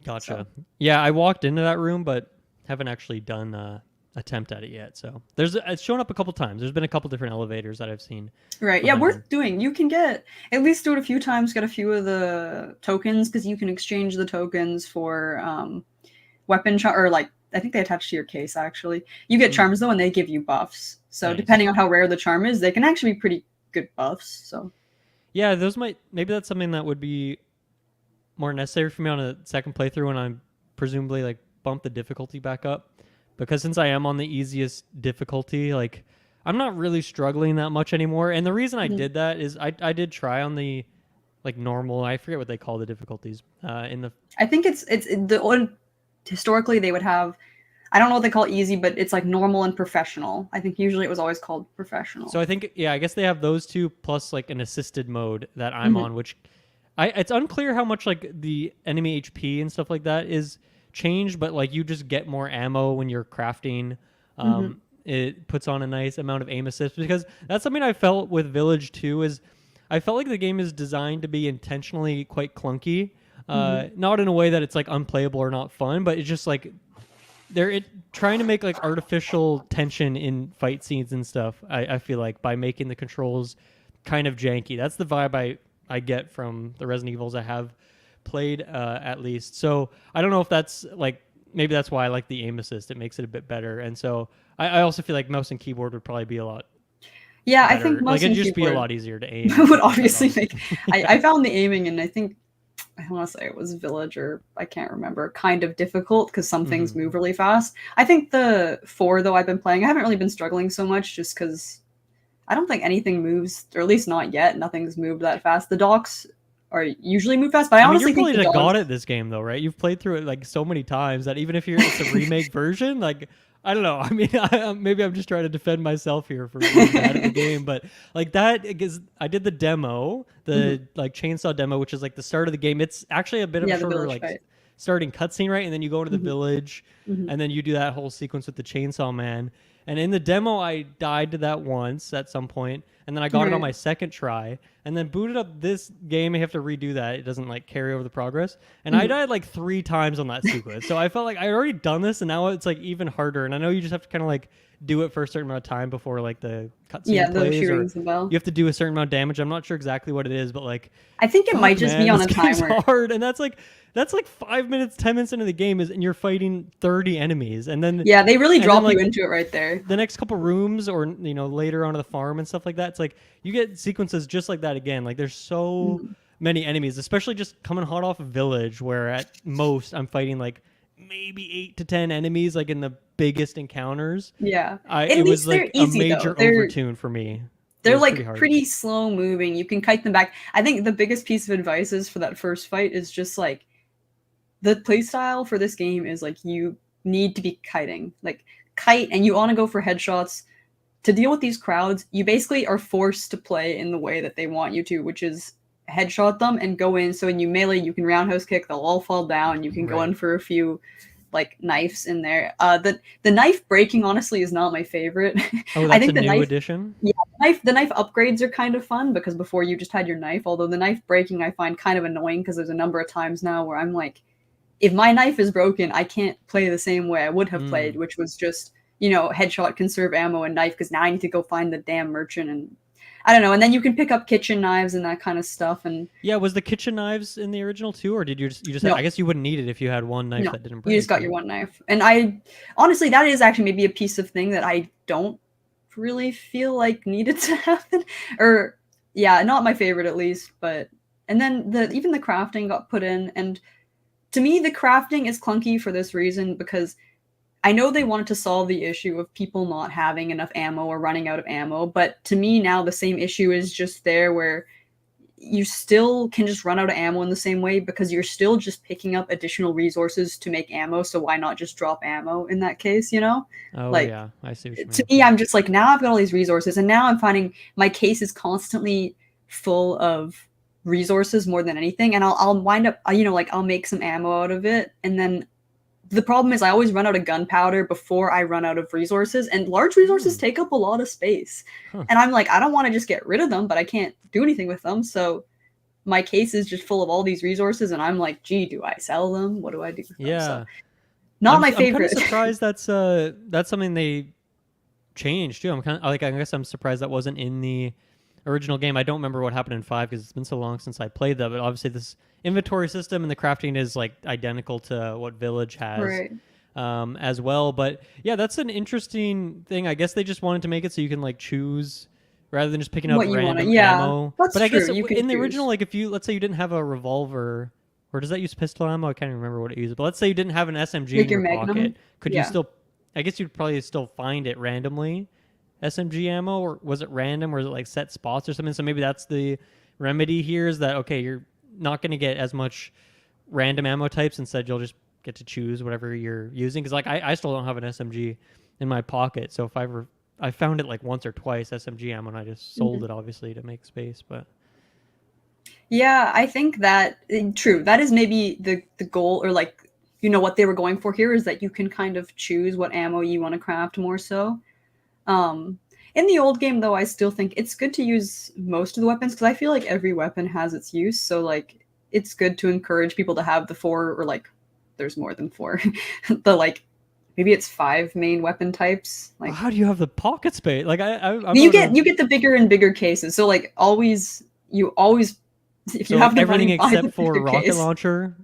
Speaker 2: So
Speaker 1: Gotcha. Yeah, I walked into that room, but haven't actually done attempt at it yet. So it's shown up a couple times. There's been a couple different elevators that I've seen
Speaker 2: right, yeah,
Speaker 1: behind him.
Speaker 2: worth doing. You can get at least do it a few times. Get a few of the tokens because you can exchange the tokens for weapon or like I think they attach to your case. Actually, you get charms though, and they give you buffs. So
Speaker 1: Nice.
Speaker 2: depending on how rare the charm is, they can actually be pretty good buffs. So
Speaker 1: Yeah, those maybe that's something that would be more necessary for me on a second playthrough when I'm presumably like bump the difficulty back up, because since I am on the easiest difficulty, like I'm not really struggling that much anymore. And the reason I did that is I did try on the like normal, I forget what they call the difficulties in the
Speaker 2: I think it's the historically they would have I don't know what they call easy, but it's like normal and professional. I think usually it was always called professional.
Speaker 1: So I think yeah, I guess they have those two plus like an assisted mode that I'm on, which it's unclear how much like the enemy HP and stuff like that is changed, but like you just get more ammo when you're crafting. It puts on a nice amount of aim assist, because that's something I felt with Village 2 is I felt like the game is designed to be intentionally quite clunky. Not in a way that it's like unplayable or not fun, but it's just like they're trying to make like artificial tension in fight scenes and stuff. I feel like by making the controls kind of janky. That's the vibe I get from the Resident Evils I have played, at least. So I don't know if that's like, maybe that's why I like the aim assist. It makes it a bit better. And so I also feel like mouse and keyboard would probably be a lot
Speaker 2: Yeah, I
Speaker 1: better.
Speaker 2: think
Speaker 1: Like
Speaker 2: mouse and
Speaker 1: it'd just be a
Speaker 2: keyboard
Speaker 1: lot easier to aim.
Speaker 2: would obviously make. I found the aiming, and I think I want to say it was Village, or I can't remember, kind of difficult because some things move really fast. I think the 4 though I've been playing, I haven't really been struggling so much just because I don't think anything moves, or at least not yet. Nothing's moved that fast. The docks are usually move fast, but I honestly
Speaker 1: you're
Speaker 2: think
Speaker 1: probably
Speaker 2: the
Speaker 1: got
Speaker 2: dogs.
Speaker 1: at this game though, right? You've played through it like so many times that even if it's a remake version, like I don't know. I mean, maybe I'm just trying to defend myself here for being bad at the game, but like that, because I did the demo, the like chainsaw demo, which is like the start of the game. It's actually a bit of a
Speaker 2: Yeah, the
Speaker 1: shorter
Speaker 2: village
Speaker 1: like
Speaker 2: fight.
Speaker 1: starting cutscene, right? And then you go into the village,
Speaker 2: Mhm.
Speaker 1: and then you do that whole sequence with the chainsaw man. And in the demo, I died to that once at some point, and then I got it on my
Speaker 2: Right.
Speaker 1: second try, and then booted up this game. I have to redo that. It doesn't like carry over the progress, and I died like 3 times on that sequence. So I felt like I had already done this, and now it's like even harder. And I know you just have to kind of like do it for a certain amount of time before like the
Speaker 2: Yeah,
Speaker 1: cutscene
Speaker 2: though she
Speaker 1: plays, or
Speaker 2: rings the bell.
Speaker 1: you have to do a certain amount of damage. I'm not sure exactly what it is, but like,
Speaker 2: I think it might
Speaker 1: fuck,
Speaker 2: just
Speaker 1: man,
Speaker 2: be on
Speaker 1: this
Speaker 2: a
Speaker 1: game's
Speaker 2: timer.
Speaker 1: hard, and that's like 5 minutes, 10 minutes into the game and you're fighting 30 enemies, and then
Speaker 2: Yeah, they really drop you
Speaker 1: like
Speaker 2: into it right there.
Speaker 1: the next couple rooms, or later onto the farm and stuff like that, it's like you get sequences just like that again. Like there's so many enemies, especially just coming hot off a village where at most I'm fighting like maybe 8 to 10 enemies, like in the biggest encounters.
Speaker 2: Yeah. At
Speaker 1: It was
Speaker 2: least they're
Speaker 1: like a
Speaker 2: easy though.
Speaker 1: major overtune for me. It
Speaker 2: They're
Speaker 1: was pretty
Speaker 2: like
Speaker 1: hard.
Speaker 2: pretty slow moving. You can kite them back. I think the biggest piece of advice is for that first fight is just like the playstyle for this game is like you need to be kiting. Like kite, and you want to go for headshots. To deal with these crowds, you basically are forced to play in the way that they want you to, which is headshot them and go in. So when you melee, you can roundhouse kick, they'll all fall down. You can go in for a few like knives in there. The knife breaking honestly is not my favorite.
Speaker 1: Oh,
Speaker 2: I
Speaker 1: that's a
Speaker 2: think the
Speaker 1: new
Speaker 2: knife,
Speaker 1: addition.
Speaker 2: yeah, the knife upgrades are kind of fun because before you just had your knife. Although the knife breaking I find kind of annoying because there's a number of times now where I'm like, if my knife is broken, I can't play the same way I would have played, which was just, headshot, conserve ammo, and knife, because now I need to go find the damn merchant, and I don't know. And then you can pick up kitchen knives and that kind of stuff. And
Speaker 1: Yeah, was the kitchen knives in the original too, or did you just
Speaker 2: no,
Speaker 1: I guess you wouldn't need it if you had one knife
Speaker 2: no,
Speaker 1: that didn't break.
Speaker 2: you just got your one knife. And I honestly, that is actually maybe a piece of thing that I don't really feel like needed to happen, or yeah, not my favorite at least. But and then even the crafting got put in, and to me, the crafting is clunky for this reason because I know they wanted to solve the issue of people not having enough ammo or running out of ammo, but to me now the same issue is just there where you still can just run out of ammo in the same way because you're still just picking up additional resources to make ammo, so why not just drop ammo in that case,
Speaker 1: Oh
Speaker 2: Like,
Speaker 1: yeah, I see what you
Speaker 2: to
Speaker 1: mean.
Speaker 2: me, I'm just like, now I've got all these resources, and now I'm finding my case is constantly full of resources more than anything, and I'll wind up, like I'll make some ammo out of it, and then the problem is I always run out of gunpowder before I run out of resources, and large resources take up a lot of space.
Speaker 1: Huh.
Speaker 2: And I'm like, I don't want to just get rid of them, but I can't do anything with them. So my case is just full of all these resources, and I'm like, gee, do I sell them? What do I do with them? So
Speaker 1: Yeah,
Speaker 2: not my
Speaker 1: I'm kind of
Speaker 2: favorite.
Speaker 1: surprised that's something they changed too. I'm kind of like, I guess I'm surprised that wasn't in the original game. I don't remember what happened in 5 because it's been so long since I played that. But obviously, this inventory system and the crafting is like identical to what Village has,
Speaker 2: Right.
Speaker 1: as well. But yeah, that's an interesting thing. I guess they just wanted to make it so you can like choose rather than just picking up
Speaker 2: What you want to,
Speaker 1: random
Speaker 2: yeah,
Speaker 1: ammo.
Speaker 2: that's
Speaker 1: But I
Speaker 2: true.
Speaker 1: guess
Speaker 2: You can
Speaker 1: in the
Speaker 2: choose.
Speaker 1: original, like if you, let's say you didn't have a revolver, or does that use pistol ammo? I can't even remember what it uses. But let's say you didn't have an SMG
Speaker 2: Like
Speaker 1: in
Speaker 2: your
Speaker 1: your
Speaker 2: Magnum?
Speaker 1: pocket. Could you
Speaker 2: Yeah.
Speaker 1: still? I guess you'd probably still find it randomly, SMG ammo, or was it random, or is it like set spots or something? So maybe that's the remedy here, is that okay, you're not going to get as much random ammo types. Instead, you'll just get to choose whatever you're using. Because like I still don't have an SMG in my pocket, so if I found it like once or twice SMG ammo, and I just sold it obviously to make space. But
Speaker 2: Yeah, I think that true. That is maybe the goal, or like what they were going for here is that you can kind of choose what ammo you want to craft more so. In the old game though, I still think it's good to use most of the weapons because I feel like every weapon has its use. So like it's good to encourage people to have the 4, or like there's more than 4, the like maybe it's 5 main weapon types. Like,
Speaker 1: how do you have the pocket space? Like I'm
Speaker 2: you get the bigger and bigger cases. So like you always if you have the
Speaker 1: everything
Speaker 2: money, buy the
Speaker 1: except for
Speaker 2: bigger
Speaker 1: rocket
Speaker 2: case.
Speaker 1: launcher,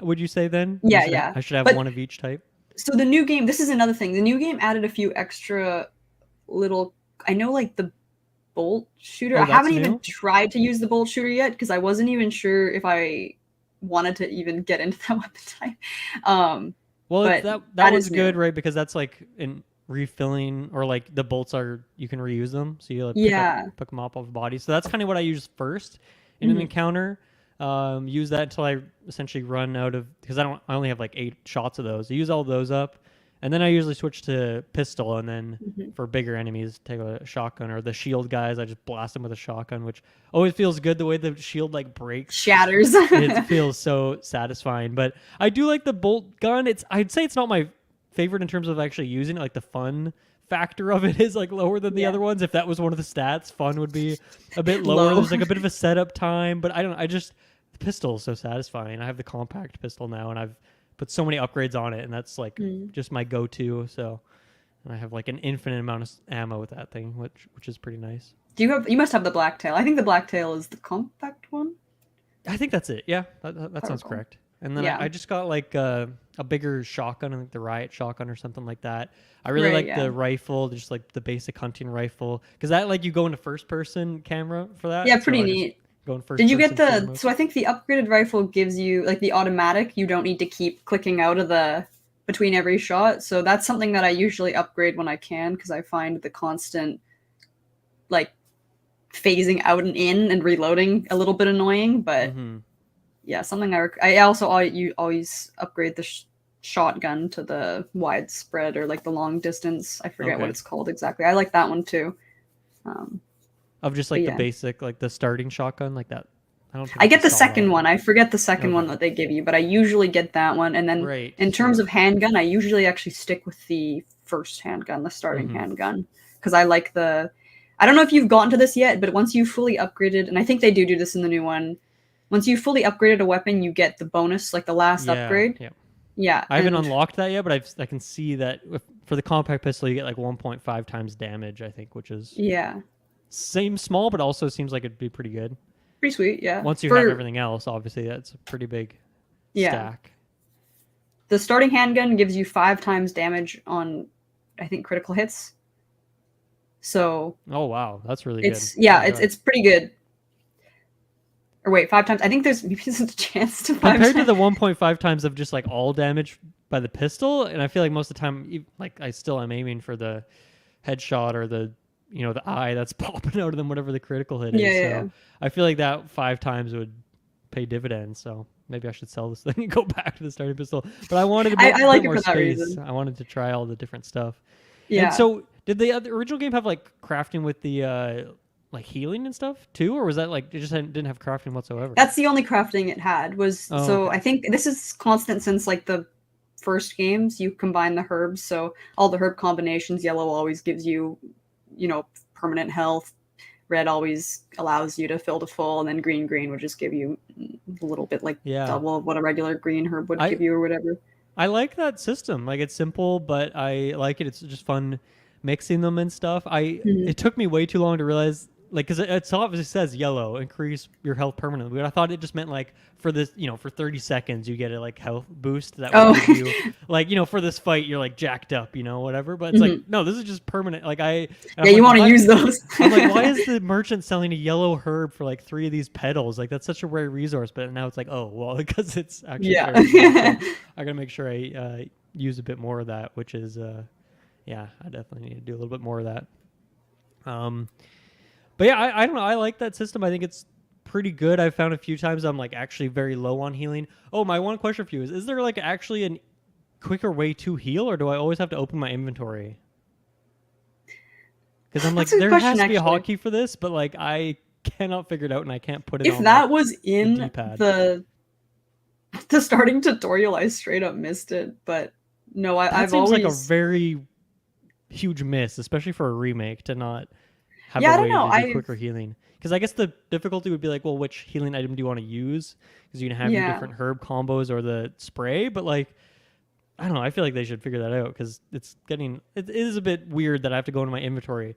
Speaker 1: would you say then?
Speaker 2: Yeah, yeah.
Speaker 1: I should have
Speaker 2: But
Speaker 1: one of each type.
Speaker 2: so the new game, this is another thing. The new game added a few extra little. I know, like the bolt shooter.
Speaker 1: Oh,
Speaker 2: I
Speaker 1: that's
Speaker 2: haven't even
Speaker 1: new?
Speaker 2: tried to use the bolt shooter yet because I wasn't even sure if I wanted to even get into that weapon type.
Speaker 1: Well,
Speaker 2: But
Speaker 1: that
Speaker 2: that
Speaker 1: one's
Speaker 2: is
Speaker 1: good,
Speaker 2: new.
Speaker 1: right? Because that's like in refilling, or like the bolts are, you can reuse them, so you like
Speaker 2: Yeah.
Speaker 1: pick them up off the body. So that's kind of what I use first in an
Speaker 2: Mhm.
Speaker 1: encounter. Use that until I essentially run out of, because I only have like 8 shots of those. I use all those up, and then I usually switch to pistol, and then
Speaker 2: Mhm.
Speaker 1: for bigger enemies, take a shotgun, or the shield guys, I just blast them with a shotgun, which always feels good. The way the shield like breaks,
Speaker 2: Shatters.
Speaker 1: it feels so satisfying. But I do like the bolt gun. I'd say it's not my favorite in terms of actually using it. Like the fun factor of it is like lower than the
Speaker 2: Yeah.
Speaker 1: other ones. If that was one of the stats, fun would be a bit lower.
Speaker 2: Low.
Speaker 1: There's like a bit of a setup time, but I just, the pistol is so satisfying. I have the compact pistol now, and I've put so many upgrades on it, and that's like
Speaker 2: Mm.
Speaker 1: just my go-to. So, and I have like an infinite amount of ammo with that thing, which is pretty nice.
Speaker 2: You must have the blacktail. I think the blacktail is the compact one.
Speaker 1: I think that's it. Yeah, that
Speaker 2: I
Speaker 1: sounds
Speaker 2: recall.
Speaker 1: correct. And then
Speaker 2: Yeah.
Speaker 1: I just got like a bigger shotgun, I think the riot shotgun or something like that. I really
Speaker 2: Right,
Speaker 1: like
Speaker 2: yeah.
Speaker 1: the rifle, just like the basic hunting rifle, because that like you go into first person camera for that.
Speaker 2: Yeah,
Speaker 1: So
Speaker 2: pretty
Speaker 1: I just
Speaker 2: neat.
Speaker 1: go in first
Speaker 2: Did you get
Speaker 1: person shooter
Speaker 2: the
Speaker 1: mode.
Speaker 2: so I think the upgraded rifle gives you like the automatic, you don't need to keep clicking out of the between every shot. So that's something that I usually upgrade when I can because I find the constant like phasing out and in and reloading a little bit annoying, but
Speaker 1: Mm-hmm.
Speaker 2: yeah, something I also you always upgrade the shotgun to the widespread or like the long distance. I forget what
Speaker 1: Okay.
Speaker 2: it's called exactly. I like that one too. Um,
Speaker 1: Of just
Speaker 2: but
Speaker 1: like the
Speaker 2: yeah,
Speaker 1: basic, like the starting shotgun, like that. I don't think
Speaker 2: I
Speaker 1: it's a
Speaker 2: get the
Speaker 1: sawed
Speaker 2: second
Speaker 1: off.
Speaker 2: one. I forget the second one
Speaker 1: Okay.
Speaker 2: that they give you, but I usually get that one. And then
Speaker 1: Right.
Speaker 2: in terms
Speaker 1: So.
Speaker 2: of handgun, I usually actually stick with the first handgun, the starting
Speaker 1: Mm-hmm.
Speaker 2: handgun, because I like the. I don't know if you've gotten to this yet, but once you've fully upgraded, and I think they do this in the new one, once you've fully upgraded a weapon, you get the bonus, like the last
Speaker 1: Yeah.
Speaker 2: upgrade.
Speaker 1: Yeah.
Speaker 2: Yeah,
Speaker 1: I haven't
Speaker 2: and
Speaker 1: unlocked that yet, but I can see that for the compact pistol, you get like 1.5 times damage, I think, which is
Speaker 2: yeah,
Speaker 1: same small, but also seems like it'd be pretty good.
Speaker 2: pretty sweet. Yeah,
Speaker 1: Once you have
Speaker 2: for
Speaker 1: everything else, obviously, that's a pretty big
Speaker 2: yeah,
Speaker 1: stack.
Speaker 2: the starting handgun gives you 5 times damage on, I think, critical hits. So
Speaker 1: Oh, wow. That's really good.
Speaker 2: it's yeah,
Speaker 1: Oh my God.
Speaker 2: it's pretty good. Or wait, 5 times. I think there's maybe there's a chance to five
Speaker 1: Compared to
Speaker 2: times.
Speaker 1: the 1.5 times of just like all damage by the pistol, and I feel like most of the time, like I still am aiming for the headshot or the the eye that's popping out of them, whatever the critical hit
Speaker 2: Yeah,
Speaker 1: is.
Speaker 2: yeah,
Speaker 1: So
Speaker 2: yeah.
Speaker 1: I feel like that 5 times would pay dividends. So maybe I should sell this thing and go back to the starting pistol. But I wanted a
Speaker 2: I
Speaker 1: bit
Speaker 2: like it
Speaker 1: more
Speaker 2: for that
Speaker 1: space.
Speaker 2: reason.
Speaker 1: I wanted to try all the different stuff. And
Speaker 2: Yeah,
Speaker 1: so, did the original game have like crafting with the like healing and stuff too, or was that like it just didn't have crafting whatsoever?
Speaker 2: that's the only crafting it had was
Speaker 1: Oh,
Speaker 2: so
Speaker 1: okay.
Speaker 2: I think this is constant since like the first games. You combine the herbs, so all the herb combinations. Yellow always gives you, permanent health. Red always allows you to fill to full, and then green would just give you a little bit like
Speaker 1: Yeah,
Speaker 2: double of what a regular green herb would
Speaker 1: I
Speaker 2: give you or whatever.
Speaker 1: I like that system. Like it's simple, but I like it. It's just fun mixing them and stuff.
Speaker 2: Mhm.
Speaker 1: It took me way too long to realize, like, because it obviously says yellow, increase your health permanently, but I thought it just meant like for this, for 30 seconds you get a like health boost that would
Speaker 2: Oh,
Speaker 1: give you like for this fight you're like jacked up, whatever. But it's like
Speaker 2: mhm.
Speaker 1: no, this is just permanent. Like
Speaker 2: Yeah,
Speaker 1: I'm
Speaker 2: you
Speaker 1: like
Speaker 2: want to
Speaker 1: why.
Speaker 2: use those.
Speaker 1: I'm like, why is the merchant selling a yellow herb for like 3 of these petals? Like that's such a rare resource. But now it's like, oh well, because it's actually
Speaker 2: Yeah.
Speaker 1: very good. So I gotta make sure I use a bit more of that, which is yeah, I definitely need to do a little bit more of that. Um, but yeah, I don't know. I like that system. I think it's pretty good. I've found a few times I'm like actually very low on healing. Oh, my one question for you is there like actually a quicker way to heal, or do I always have to open my inventory? Because I'm like,
Speaker 2: That's a good
Speaker 1: there
Speaker 2: question,
Speaker 1: has to be a
Speaker 2: actually.
Speaker 1: hotkey for this, but like I cannot figure it out and I can't put it
Speaker 2: If
Speaker 1: on like
Speaker 2: that was
Speaker 1: the
Speaker 2: in
Speaker 1: D-pad.
Speaker 2: the starting tutorial, I straight up missed it. But no,
Speaker 1: That
Speaker 2: I've
Speaker 1: seems like a
Speaker 2: always.
Speaker 1: very huge miss, especially for a remake, to not have
Speaker 2: Yeah,
Speaker 1: a
Speaker 2: I don't
Speaker 1: way
Speaker 2: know.
Speaker 1: to do
Speaker 2: I've
Speaker 1: quicker healing. Because I guess the difficulty would be like, well, which healing item do you want to use? Because you can have your
Speaker 2: yeah.
Speaker 1: different herb combos or the spray, but like I don't know. I feel like they should figure that out because it is a bit weird that I have to go into my inventory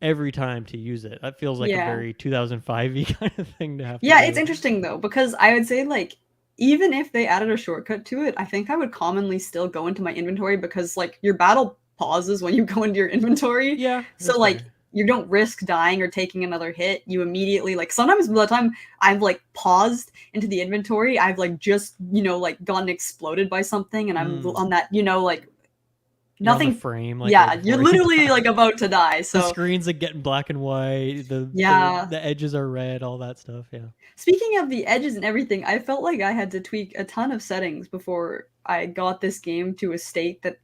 Speaker 1: every time to use it. That feels like a
Speaker 2: Yeah.
Speaker 1: very 2005-y kind of thing to have to
Speaker 2: Yeah,
Speaker 1: do.
Speaker 2: it's interesting though, because I would say like even if they added a shortcut to it, I think I would commonly still go into my inventory because like your battle pauses when you go into your inventory.
Speaker 1: Yeah,
Speaker 2: So
Speaker 1: that's
Speaker 2: like
Speaker 1: fair.
Speaker 2: you don't risk dying or taking another hit. You immediately like sometimes by the time I've like paused into the inventory, I've like just, like gotten exploded by something and I'm on that, like
Speaker 1: You're on the
Speaker 2: nothing.
Speaker 1: frame like right
Speaker 2: Yeah, you're
Speaker 1: before you
Speaker 2: literally
Speaker 1: die.
Speaker 2: like about to die.
Speaker 1: The
Speaker 2: So
Speaker 1: screens like getting black and white.
Speaker 2: yeah.
Speaker 1: The edges are red. All that stuff. Yeah.
Speaker 2: Speaking of the edges and everything, I felt like I had to tweak a ton of settings before I got this game to a state that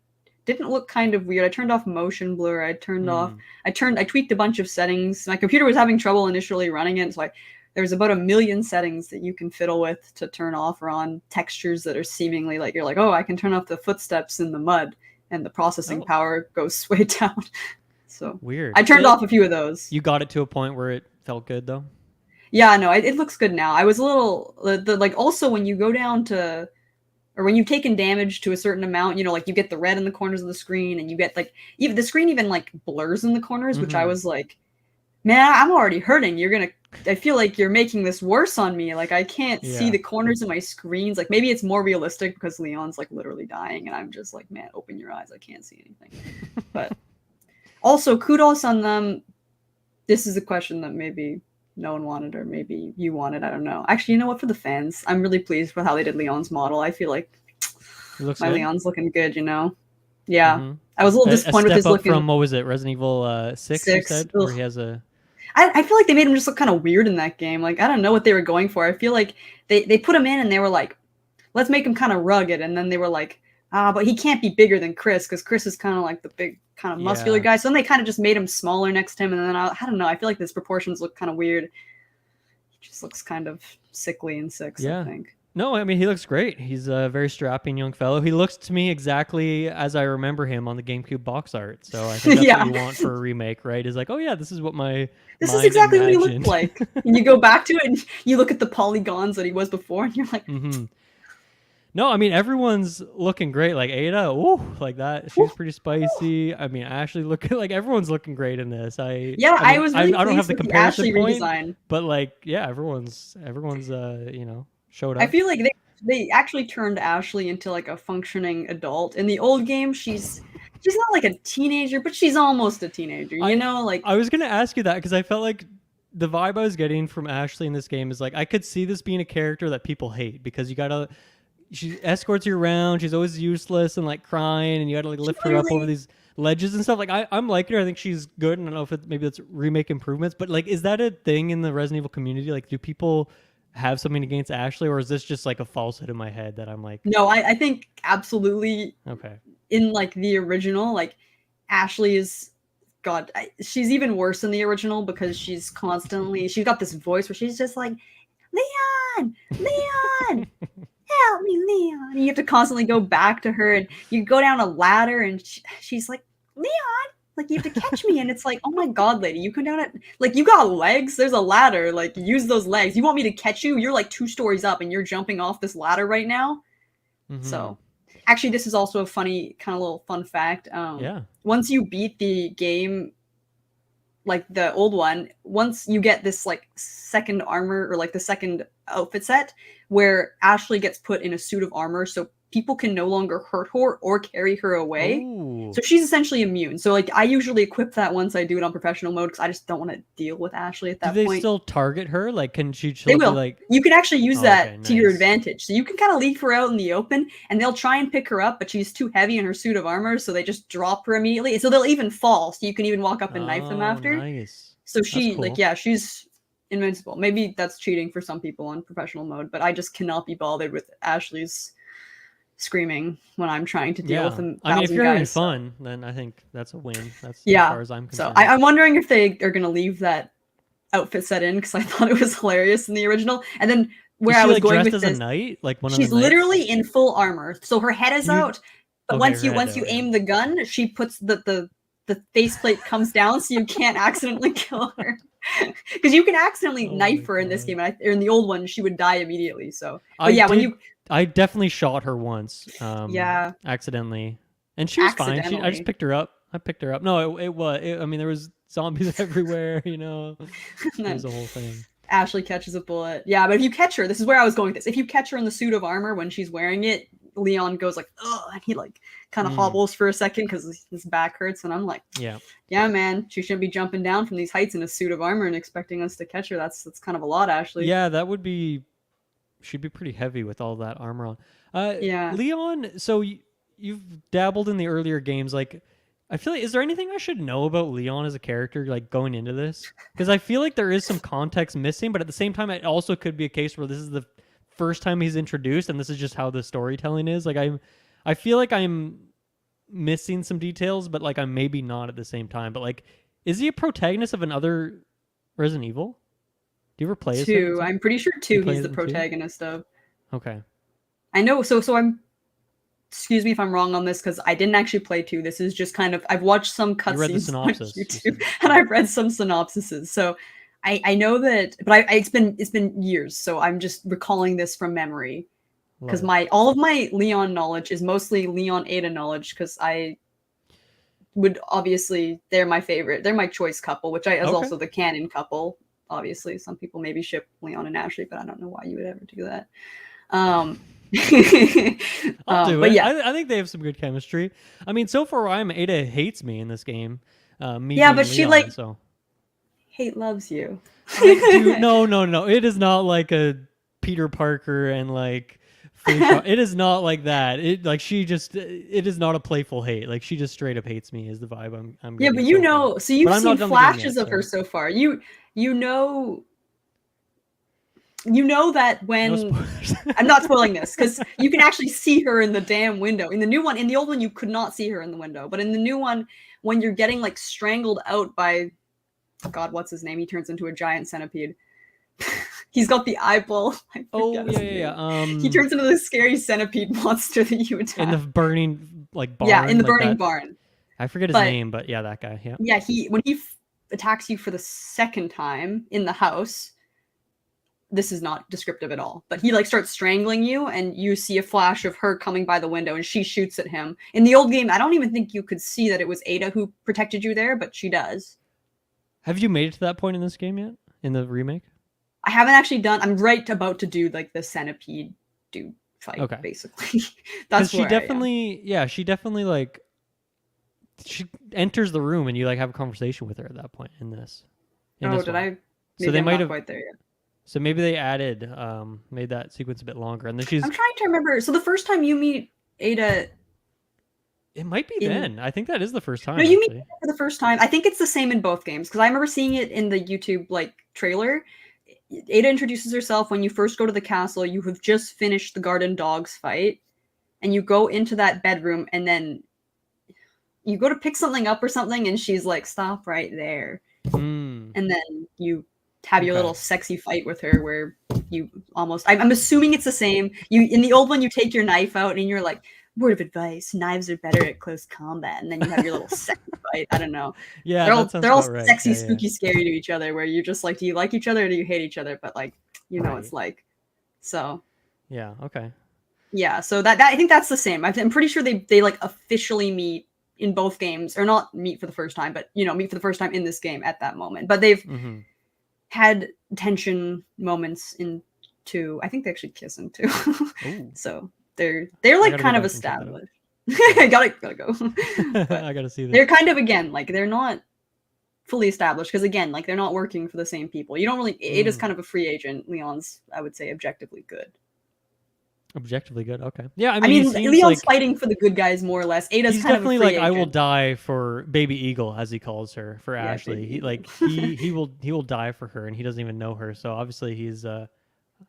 Speaker 2: didn't look kind of weird. I turned off motion blur. I tweaked a bunch of settings. My computer was having trouble initially running it, so there's about 1,000,000 settings that you can fiddle with to turn off or on textures that are seemingly like you're like, oh, I can turn off the footsteps in the mud, and the processing power goes way down. So
Speaker 1: weird.
Speaker 2: I turned off a few of those.
Speaker 1: You got it to a point where it felt good though.
Speaker 2: Yeah, no, it looks good now. I was a little like also when you go down to or when you've taken damage to a certain amount, like you get the red in the corners of the screen and you get like even the screen even like blurs in the corners, which I was like, man, I'm already hurting. I feel like you're making this worse on me. Like I can't see the corners of my screens. Like maybe it's more realistic because Leon's like literally dying and I'm just like, man, open your eyes. I can't see anything. But also kudos on them. This is a question that maybe no one wanted, or maybe you wanted. I don't know. Actually, you know what? For the fans, I'm really pleased with how they did Leon's model. I feel like my good. Leon's looking good. Yeah. I was a little disappointed with his looking.
Speaker 1: From what was it, Resident Evil 6? You said where he has a.
Speaker 2: I feel like they made him just look kind of weird in that game. Like I don't know what they were going for. I feel like they put him in and they were like, let's make him kind of rugged, and then they were like, but he can't be bigger than Chris because Chris is kind of like the big kind of muscular guy. So then they kind of just made him smaller next to him, and then I don't know. I feel like his proportions look kind of weird. He just looks kind of sickly in 6, I think.
Speaker 1: No, I mean, he looks great. He's a very strapping young fellow. He looks to me exactly as I remember him on the GameCube box art. So I think that's what you want for a remake, right? Is like, oh yeah, this is what
Speaker 2: this is exactly what he looked like. And you go back to it and you look at the polygons that he was before and you're like...
Speaker 1: No, I mean, everyone's looking great. Like Ada, like that. She's pretty spicy. I mean, Ashley looking like everyone's looking great in this. I
Speaker 2: was really
Speaker 1: I don't have the comparison point,
Speaker 2: redesign.
Speaker 1: But like, yeah, everyone's showed up.
Speaker 2: I feel like they actually turned Ashley into like a functioning adult. In the old game, she's not like a teenager, but she's almost a teenager. I
Speaker 1: was gonna ask you that because I felt like the vibe I was getting from Ashley in this game is like I could see this being a character that people hate because she escorts you around. She's always useless and like crying, and you got to like lift her up over these ledges and stuff. Like I'm liking her. I think she's good. And I don't know if maybe that's remake improvements, but like, is that a thing in the Resident Evil community? Like, do people have something against Ashley, or is this just like a falsehood in my head that I'm like?
Speaker 2: No, I think absolutely.
Speaker 1: Okay.
Speaker 2: In like the original, like Ashley is she's even worse in the original because she's got this voice where she's just like, Leon. Help me, Leon. And you have to constantly go back to her and you go down a ladder and she's like, Leon, like you have to catch me. And it's like, oh my God, lady, you come down it. Like you got legs. There's a ladder. Like use those legs. You want me to catch you? You're like 2 stories up and you're jumping off this ladder right now. So actually, this is also a funny kind of little fun fact. Once you beat the game, like the old one, once you get this like second armor or like the second outfit set where Ashley gets put in a suit of armor so people can no longer hurt her or carry her away. Ooh. So she's essentially immune. So like I usually equip that once I do it on professional mode because I just don't want to deal with Ashley at that point.
Speaker 1: Do they still target her? Like can she
Speaker 2: they will.
Speaker 1: Like
Speaker 2: you can actually use that to your advantage. So you can kind of leave her out in the open and they'll try and pick her up, but she's too heavy in her suit of armor, so they just drop her immediately. So they'll even fall, so you can even walk up and knife them after.
Speaker 1: Nice.
Speaker 2: So she cool. She's invincible. Maybe that's cheating for some people on professional mode, but I just cannot be bothered with Ashley's screaming when I'm trying to deal with them.
Speaker 1: I mean, if you're having fun, then I think that's a win. That's as far as I'm concerned.
Speaker 2: So I'm wondering if they are going to leave that outfit set in because I thought it was hilarious in the original. And then where I was going with this,
Speaker 1: as a knight, like one of
Speaker 2: she's literally in full armor, so her head is out. But once you aim the gun, she puts the faceplate comes down, so you can't accidentally kill her. Because you can accidentally knife her in this game, or in the old one, she would die immediately. So, but
Speaker 1: I definitely shot her once,
Speaker 2: Yeah,
Speaker 1: accidentally, and she was fine. I just
Speaker 2: accidentally.
Speaker 1: picked her up. I picked her up. No, it was. I mean, there was zombies everywhere.
Speaker 2: And
Speaker 1: It was
Speaker 2: then
Speaker 1: a whole thing.
Speaker 2: Ashley catches a bullet. Yeah, but if you catch her, this is where I was going with this. If you catch her in the suit of armor when she's wearing it, Leon goes like, "Ugh," and he like kind of
Speaker 1: Mm,
Speaker 2: hobbles for a second because his back hurts. And I'm like,
Speaker 1: yeah.
Speaker 2: "Yeah, man, she shouldn't be jumping down from these heights in a suit of armor and expecting us to catch her. That's kind of a lot, Ashley."
Speaker 1: Yeah, that would be. She'd be pretty heavy with all that armor on.
Speaker 2: Yeah.
Speaker 1: Leon. So you've dabbled in the earlier games. Like, I feel like, is there anything I should know about Leon as a character, like going into this? Because I feel like there is some context missing, but at the same time, it also could be a case where this is the first time he's introduced, and this is just how the storytelling is. Like, I feel like I'm missing some details, but like I'm maybe not at the same time. But like, is he a protagonist of another Resident Evil? Do you ever play as him?
Speaker 2: Two. I'm pretty sure
Speaker 1: You
Speaker 2: two
Speaker 1: play
Speaker 2: he's
Speaker 1: as
Speaker 2: the
Speaker 1: him too?
Speaker 2: protagonist of.
Speaker 1: Okay.
Speaker 2: I know, so I'm excuse me if I'm wrong on this because I didn't actually play two. This is just kind of I've watched some
Speaker 1: You read the
Speaker 2: cutscenes on
Speaker 1: synopsis.
Speaker 2: YouTube and I've read some synopsises. So I know that, but it's been years, so I'm just recalling this from memory
Speaker 1: Love
Speaker 2: because
Speaker 1: it.
Speaker 2: my all of my Leon knowledge is mostly Leon Ada knowledge because I would obviously they're my favorite. They're my choice couple, which I is
Speaker 1: Okay.
Speaker 2: also the canon couple. Obviously, some people maybe ship Leon and Ashley, but I don't know why you would ever do that. Um,
Speaker 1: I'll do
Speaker 2: but
Speaker 1: it.
Speaker 2: yeah,
Speaker 1: I think they have some good chemistry. I mean, so far I'm Ada hates me in this game, me
Speaker 2: yeah, but
Speaker 1: being
Speaker 2: she
Speaker 1: Leon.
Speaker 2: like
Speaker 1: So
Speaker 2: hate loves you.
Speaker 1: I do no. It is not like a Peter Parker and like fake. It is not like that. It like she just. It is not a playful hate. Like she just straight up hates me. Is the vibe I'm
Speaker 2: Yeah,
Speaker 1: getting
Speaker 2: but
Speaker 1: so far.
Speaker 2: so
Speaker 1: But
Speaker 2: you've
Speaker 1: I'm
Speaker 2: seen
Speaker 1: not done the game
Speaker 2: flashes
Speaker 1: yet.
Speaker 2: of her
Speaker 1: So
Speaker 2: so far. You know you know that
Speaker 1: no
Speaker 2: when
Speaker 1: spoilers.
Speaker 2: I'm not spoiling this because you can actually see her in the damn window. In the new one, in the old one, you could not see her in the window, but in the new one, when you're getting like strangled out by God, what's his name? He turns into a giant centipede. He's got the eyeball. I
Speaker 1: Oh
Speaker 2: forget his
Speaker 1: yeah.
Speaker 2: name. He turns into this scary centipede monster that you
Speaker 1: In the
Speaker 2: attack.
Speaker 1: burning like
Speaker 2: Yeah, in
Speaker 1: barn
Speaker 2: the
Speaker 1: like
Speaker 2: burning
Speaker 1: that.
Speaker 2: barn.
Speaker 1: I forget his
Speaker 2: But
Speaker 1: name, but yeah, that guy. Yeah.
Speaker 2: yeah, he when he attacks you for the second time in the house, this is not descriptive at all, but he like starts strangling you and you see a flash of her coming by the window and she shoots at him. In the old game, I don't even think you could see that it was Ada who protected you there, but she does.
Speaker 1: Have you made it to that point in this game yet? In the remake?
Speaker 2: I haven't actually done I'm right about to do like the centipede dude fight
Speaker 1: Okay.
Speaker 2: basically.
Speaker 1: Because
Speaker 2: That's where I am.
Speaker 1: she definitely like she enters the room and you like have a conversation with her at that point in this. In
Speaker 2: Oh,
Speaker 1: this
Speaker 2: did
Speaker 1: one.
Speaker 2: I
Speaker 1: So
Speaker 2: maybe
Speaker 1: they
Speaker 2: I'm
Speaker 1: might
Speaker 2: not
Speaker 1: have
Speaker 2: quite there yet.
Speaker 1: so maybe they added made that sequence a bit longer and then
Speaker 2: I'm
Speaker 1: she's
Speaker 2: trying to remember. So the first time you meet Ada
Speaker 1: it might be
Speaker 2: in
Speaker 1: then. I think that is the first
Speaker 2: no,
Speaker 1: time
Speaker 2: you meet
Speaker 1: actually.
Speaker 2: her for the first time. I think it's the same in both games because I remember seeing it in the YouTube like trailer. Ada introduces herself when you first go to the castle. You have just finished the garden dogs fight, and you go into that bedroom, and then you go to pick something up or something, and she's like, "Stop right there,"
Speaker 1: Hmm.
Speaker 2: and then you have your
Speaker 1: Okay.
Speaker 2: little sexy fight with her where you almost. I'm assuming it's the same. You in the old one, you take your knife out, and you're like, "Word of advice: knives are better at close combat," and then you have your little sexy fight. I don't know.
Speaker 1: Yeah,
Speaker 2: They're
Speaker 1: that
Speaker 2: all
Speaker 1: sounds
Speaker 2: they're all
Speaker 1: about right.
Speaker 2: sexy,
Speaker 1: Yeah.
Speaker 2: spooky, scary to each other. Where you're just like, do you like each other or do you hate each other? But like,
Speaker 1: Right.
Speaker 2: it's like. So
Speaker 1: Yeah. Okay.
Speaker 2: yeah, so that I think that's the same. I'm pretty sure they like officially meet in both games, or not meet for the first time, but meet for the first time in this game at that moment. But they've
Speaker 1: Mm-hmm.
Speaker 2: had tension moments in two. I think they actually kiss in two.
Speaker 1: Ooh.
Speaker 2: So they're
Speaker 1: I
Speaker 2: like
Speaker 1: gotta go
Speaker 2: kind of
Speaker 1: back and check that out.
Speaker 2: established.
Speaker 1: Yeah.
Speaker 2: I gotta go. But
Speaker 1: I gotta see this.
Speaker 2: they're kind of again like they're not fully established because again like they're not working for the same people. You don't really Ada's
Speaker 1: Mm.
Speaker 2: kind of a free agent. Leon's I would say objectively good.
Speaker 1: Objectively good. Okay. Yeah, I
Speaker 2: I
Speaker 1: mean he
Speaker 2: mean
Speaker 1: seems
Speaker 2: Leon's
Speaker 1: like
Speaker 2: fighting for the good guys more or less. Ada's
Speaker 1: he's
Speaker 2: kind of a
Speaker 1: definitely
Speaker 2: free
Speaker 1: like I will
Speaker 2: agent.
Speaker 1: die for baby eagle as he calls her for
Speaker 2: Yeah,
Speaker 1: Ashley.
Speaker 2: baby
Speaker 1: He
Speaker 2: eagle.
Speaker 1: like he will die for her and he doesn't even know her. So obviously he's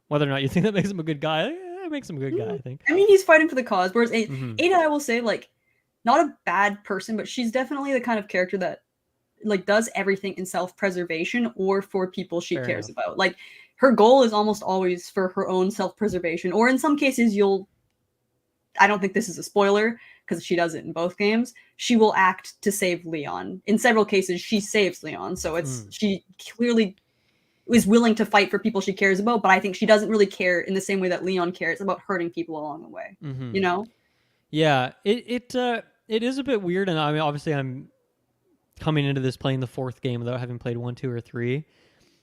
Speaker 1: whether or not you think that makes him a good guy, it makes him a good guy, I think.
Speaker 2: I mean he's fighting for the cause. Whereas
Speaker 1: Mhm.
Speaker 2: Ada, I will say like not a bad person, but she's definitely the kind of character that like does everything in self-preservation or for people she
Speaker 1: Fair
Speaker 2: cares
Speaker 1: enough.
Speaker 2: about. Like her goal is almost always for her own self-preservation, or in some cases I don't think this is a spoiler because she does it in both games. She will act to save Leon. In several cases, she saves Leon. So
Speaker 1: Mm.
Speaker 2: she clearly is willing to fight for people she cares about, but I think she doesn't really care in the same way that Leon cares about hurting people along the way.
Speaker 1: Mm-hmm.
Speaker 2: You know?
Speaker 1: Yeah, it is a bit weird, and I mean, obviously, I'm coming into this playing the fourth game without having played 1, 2, or 3.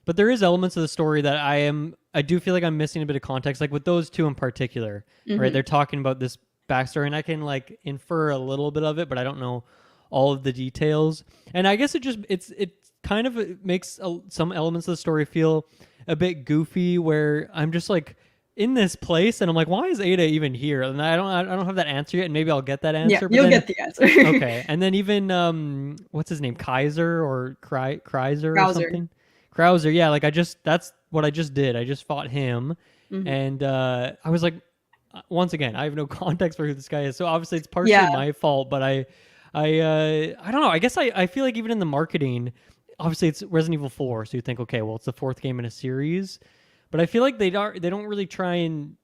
Speaker 1: But there is elements of the story that I do feel like I'm missing a bit of context, like with those two in particular, right? They're talking about this backstory, and I can like infer a little bit of it, but I don't know all of the details. And I guess it kind of makes some elements of the story feel a bit goofy, where I'm just like in this place, and I'm like, why is Ada even here? And I don't have that answer yet, and maybe I'll get that answer.
Speaker 2: Yeah,
Speaker 1: but
Speaker 2: you'll
Speaker 1: then,
Speaker 2: get the answer.
Speaker 1: okay, and then even what's his name, Kaiser or Kreiser or something. Krauser, yeah, like that's what I just did. I just fought him, and I was like, once again, I have no context for who this guy is, so obviously it's partially my fault. But I don't know. I guess I feel like even in the marketing, obviously it's Resident Evil 4, so you think, okay, well, it's the fourth game in a series, but I feel like they don't really try and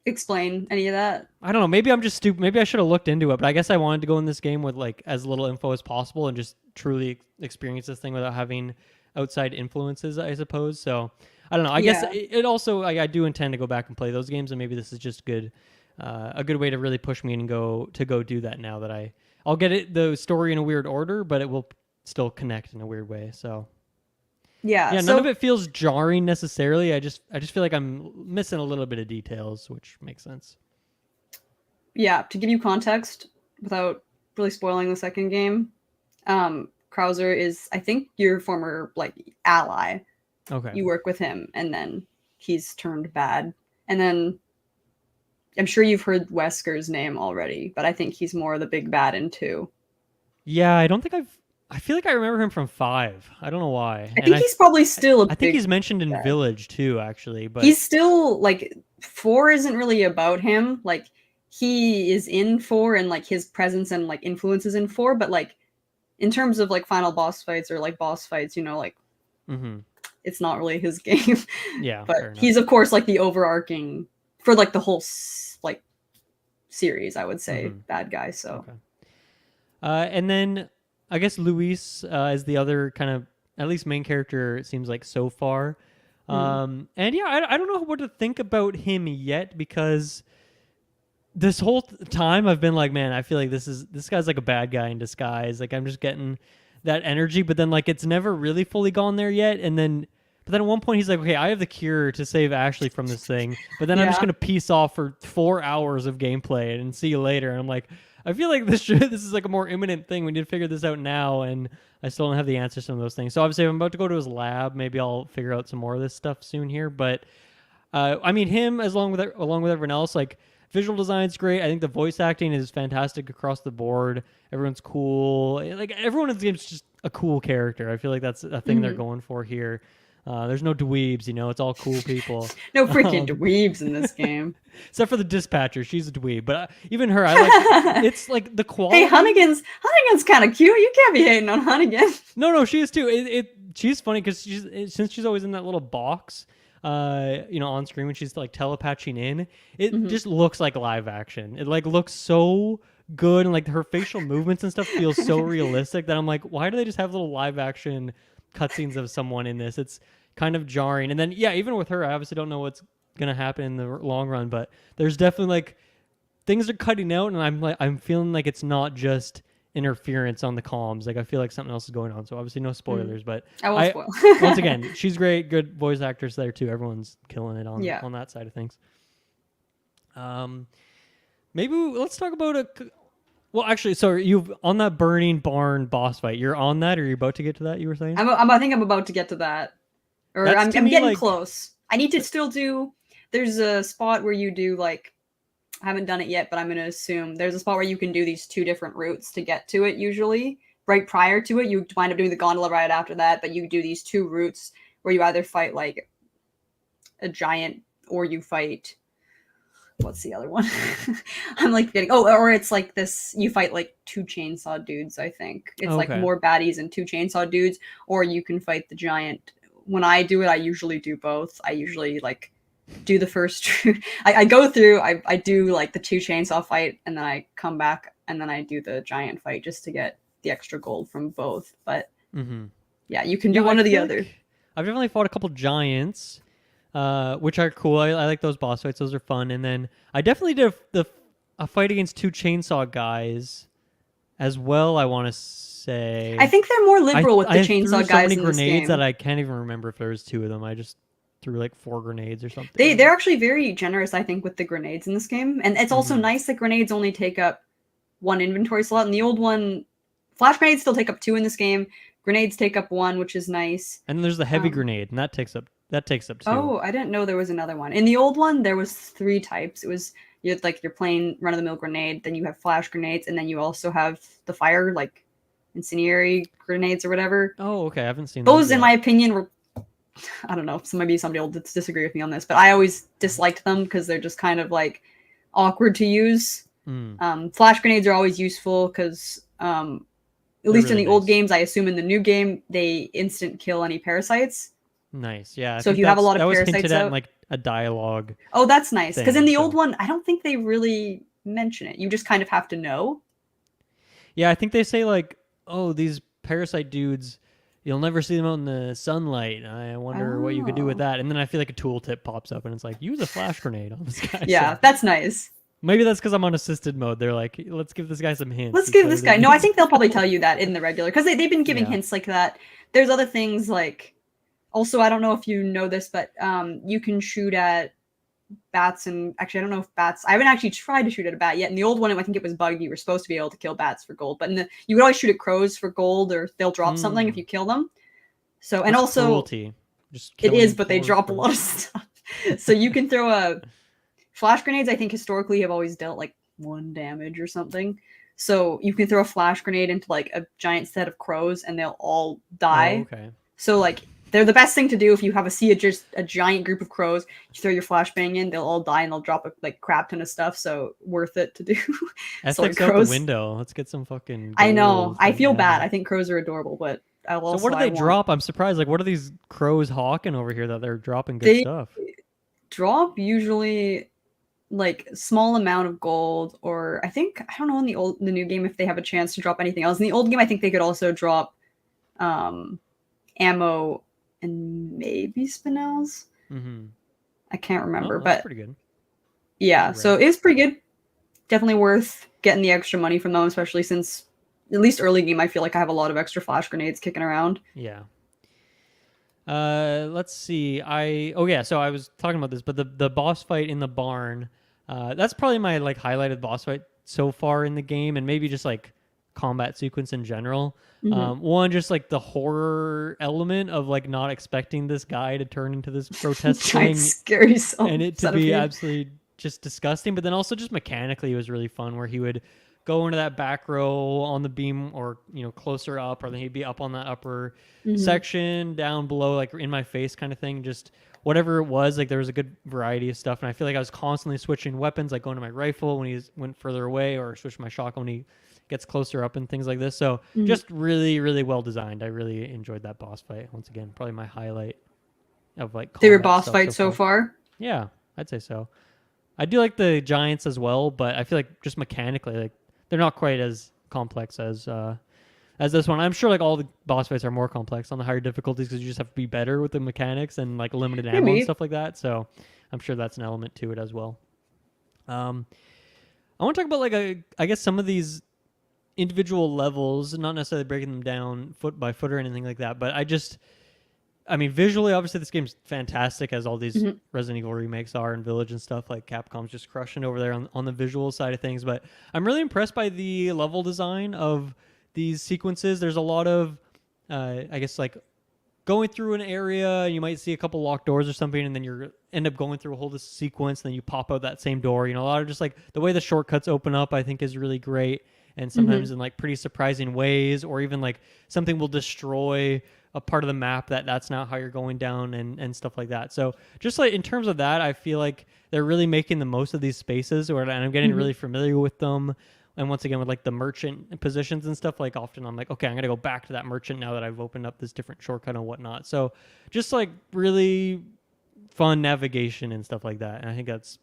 Speaker 2: explain any of that.
Speaker 1: I don't know. Maybe I'm just stupid. Maybe I should have looked into it, but I guess I wanted to go in this game with like as little info as possible and just truly experience this thing without having outside influences, I suppose. So I don't know. I guess it also I do intend to go back and play those games, and maybe this is just good, a good way to really push me and go do that now that I'll get the story in a weird order, but it will still connect in a weird way. So
Speaker 2: yeah,
Speaker 1: none of it feels jarring necessarily. I just feel like I'm missing a little bit of details, which makes sense.
Speaker 2: Yeah, to give you context without really spoiling the second game, Krauser is, I think, your former like ally.
Speaker 1: Okay.
Speaker 2: You work with him, and then he's turned bad. And then I'm sure you've heard Wesker's name already, but I think he's more the big bad in 2.
Speaker 1: Yeah, I feel like I remember him from 5. I don't know why.
Speaker 2: I think he's probably still
Speaker 1: I think he's mentioned in Village too, actually. But
Speaker 2: he's still like 4 isn't really about him. Like he is in 4 and like his presence and like influences in 4, but like in terms of like final boss fights or like boss fights, you know, like it's not really his game.
Speaker 1: Yeah,
Speaker 2: but he's of course like the overarching for like the whole like series, I would say, bad guy. So,
Speaker 1: and then I guess Luis is the other kind of at least main character. It seems like so far, and yeah, I don't know what to think about him yet, because this whole time I've been like, man, I feel like this guy's like a bad guy in disguise. Like I'm just getting that energy, but then like it's never really fully gone there yet. But then at one point he's like, okay, I have the cure to save Ashley from this thing, but then I'm just gonna peace off for 4 hours of gameplay and see you later. And I'm like, I feel like this is like a more imminent thing. We need to figure this out now, and I still don't have the answers to some of those things. So obviously, if I'm about to go to his lab, maybe I'll figure out some more of this stuff soon here. But I mean, him along with everyone else, like visual design's great. I think the voice acting is fantastic across the board. Everyone's cool. Like everyone in the game's just a cool character. I feel like that's a thing they're going for here. There's no dweebs, you know. It's all cool people.
Speaker 2: No freaking dweebs in this game.
Speaker 1: Except for the dispatcher. She's a dweeb. But even her, I like. It's like the quality.
Speaker 2: Hey, Hunnigan's kind of cute. You can't be hating on Hunnigan.
Speaker 1: No, she is too. She's funny because since she's always in that little box, you know, on screen when she's like telepatching in, it just looks like live action. It like looks so good, and like her facial movements and stuff feels so realistic that I'm like, why do they just have little live action cutscenes of someone in this? It's kind of jarring. And then yeah, even with her, I obviously don't know what's gonna happen in the long run, but there's definitely like things are cutting out, and I'm feeling like it's not just interference on the comms. Like I feel like something else is going on. So obviously no spoilers, but
Speaker 2: I won't spoil.
Speaker 1: Once again, she's great, good voice actors there too. Everyone's killing it on that side of things. Maybe let's talk about well, actually, so you've on that burning barn boss fight. You're on that, or you're about to get to that? You were saying?
Speaker 2: I think I'm about to get to that, or I'm getting close. I need to still do. There's a spot where you do like. I haven't done it yet, but I'm going to assume there's a spot where you can do these 2 different routes to get to it. Usually, right prior to it, you wind up doing the gondola right after that. But you do these 2 routes where you either fight like a giant or you fight. What's the other one? I'm like getting or it's like this. You fight like 2 chainsaw dudes. I think it's like more baddies and 2 chainsaw dudes, or you can fight the giant. When I do it, I usually do both. I usually like do the first. I go through. I do like the 2 chainsaw fight, and then I come back, and then I do the giant fight just to get the extra gold from both. But yeah, you can do one or the other.
Speaker 1: I've definitely fought a couple giants, which are cool. I like those boss fights; those are fun. And then I definitely did a fight against two chainsaw guys as well. I want to say.
Speaker 2: I think they're more liberal with the
Speaker 1: I threw
Speaker 2: chainsaw
Speaker 1: so
Speaker 2: guys
Speaker 1: many
Speaker 2: in this
Speaker 1: grenades that
Speaker 2: game.
Speaker 1: I can't even remember if there was two of them. I just threw like 4 grenades or something.
Speaker 2: They're actually very generous, I think, with the grenades in this game, and it's also nice that grenades only take up one inventory slot. In the old one, flash grenades still take up 2 in this game. Grenades take up 1, which is nice.
Speaker 1: And then there's the heavy grenade, and that takes up 2.
Speaker 2: Oh, I didn't know there was another one. In the old one, there was 3 types. It was you had like your plain run-of-the-mill grenade, then you have flash grenades, and then you also have the fire, like incendiary grenades or whatever.
Speaker 1: Oh, okay. I haven't seen
Speaker 2: those.
Speaker 1: Yet.
Speaker 2: In my opinion, were I don't know. So maybe somebody will disagree with me on this, but I always disliked them because they're just kind of like awkward to use. Flash grenades are always useful because at least really in the old games, I assume in the new game, they instant kill any parasites.
Speaker 1: Nice, yeah.
Speaker 2: So if you have a lot of parasites
Speaker 1: that was hinted
Speaker 2: out,
Speaker 1: at in, like a dialogue.
Speaker 2: Oh, that's nice. Because in the old one, I don't think they really mention it. You just kind of have to know.
Speaker 1: Yeah, I think they say like, oh, these parasite dudes, you'll never see them out in the sunlight. I wonder what you could do with that. And then I feel like a tooltip pops up and it's like, use a flash grenade on this guy.
Speaker 2: Yeah, so that's nice.
Speaker 1: Maybe that's because I'm on assisted mode. They're like, let's give this guy some hints.
Speaker 2: Let's give this guy. No, I think they'll probably tell you that in the regular because they've been giving hints like that. There's other things like, also, I don't know if you know this, but you can shoot at bats, and actually, I don't know if bats. I haven't actually tried to shoot at a bat yet. In the old one, I think it was bugged. You were supposed to be able to kill bats for gold, but you could always shoot at crows for gold, or they'll drop something if you kill them. So, and also,
Speaker 1: cruelty.
Speaker 2: It is, but they drop a lot of stuff. So you can throw a flash grenades. I think historically have always dealt like 1 damage or something. So you can throw a flash grenade into like a giant set of crows, and they'll all die.
Speaker 1: Oh, okay.
Speaker 2: So like. They're the best thing to do if you have a giant group of crows. You throw your flashbang in, they'll all die and they'll drop a like crap ton of stuff. So worth it to do.
Speaker 1: Ethics out the window. Let's get some fucking.
Speaker 2: I know. I feel bad. I think crows are adorable, but I'll also.
Speaker 1: So what do they drop? I'm surprised. Like, what are these crows hawking over here that they're dropping good stuff?
Speaker 2: Drop usually like small amount of gold, or I don't know in the new game if they have a chance to drop anything else. In the old game, I think they could also drop ammo. And maybe spinels. I can't remember, but
Speaker 1: pretty good.
Speaker 2: Yeah, so it's pretty good. Definitely worth getting the extra money from them, especially since at least early game, I feel like I have a lot of extra flash grenades kicking around.
Speaker 1: Yeah. Let's see. So I was talking about this, but the boss fight in the barn, that's probably my like highlighted boss fight so far in the game, and maybe just like combat sequence in general. One, just like the horror element of like not expecting this guy to turn into this grotesque thing,
Speaker 2: scary
Speaker 1: and it to be absolutely just disgusting. But then also just mechanically, it was really fun where he would go into that back row on the beam, or closer up, or then he'd be up on that upper section, down below, like in my face kind of thing. Just whatever it was, like there was a good variety of stuff, and I feel like I was constantly switching weapons, like going to my rifle when he went further away, or switching my shotgun when he gets closer up and things like this. So just really, really well designed. I really enjoyed that boss fight. Once again, probably my highlight of like
Speaker 2: favorite boss fight so far.
Speaker 1: Yeah, I'd say so. I do like the giants as well, but I feel like just mechanically, like they're not quite as complex as this one. I'm sure like all the boss fights are more complex on the higher difficulties because you just have to be better with the mechanics and like limited ammo and stuff like that. So I'm sure that's an element to it as well. I want to talk about like I guess some of these individual levels, not necessarily breaking them down foot by foot or anything like that, but I mean, visually, obviously, this game's fantastic, as all these Resident Evil remakes are, and Village and stuff. Like, Capcom's just crushing over there on the visual side of things. But I'm really impressed by the level design of these sequences. There's a lot of, I guess, like, going through an area, you might see a couple locked doors or something, and then you end up going through a whole sequence, and then you pop out that same door. A lot of just, like, the way the shortcuts open up, I think, is really great. And sometimes in like pretty surprising ways, or even like something will destroy a part of the map that's not how you're going down and stuff like that. So just like in terms of that, I feel like they're really making the most of these spaces, and I'm getting really familiar with them. And once again, with like the merchant positions and stuff, like often I'm like, okay, I'm going to go back to that merchant now that I've opened up this different shortcut and whatnot. So just like really fun navigation and stuff like that. And I think that's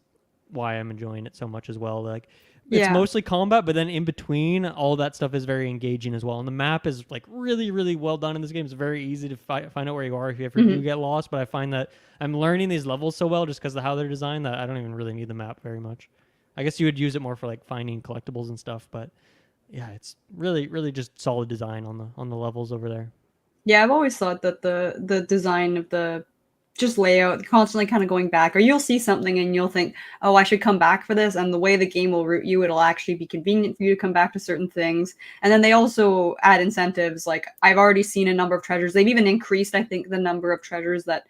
Speaker 1: why I'm enjoying it so much as well. Like it's
Speaker 2: Yeah.
Speaker 1: mostly combat, but then in between, all that stuff is very engaging as well. And the map is like really, really well done in this game. It's very easy to find out where you are if you ever do
Speaker 2: Hmm.
Speaker 1: get lost. But I find that I'm learning these levels so well just because of how they're designed that I don't even really need the map very much. I guess you would use it more for like finding collectibles and stuff, but yeah, it's really, really just solid design on the levels over there.
Speaker 2: Yeah, I've always thought that the design of the just layout, constantly kind of going back, or you'll see something and you'll think, oh, I should come back for this. And the way the game will route you, it'll actually be convenient for you to come back to certain things. And then they also add incentives. Like I've already seen a number of treasures. They've even increased, I think, the number of treasures that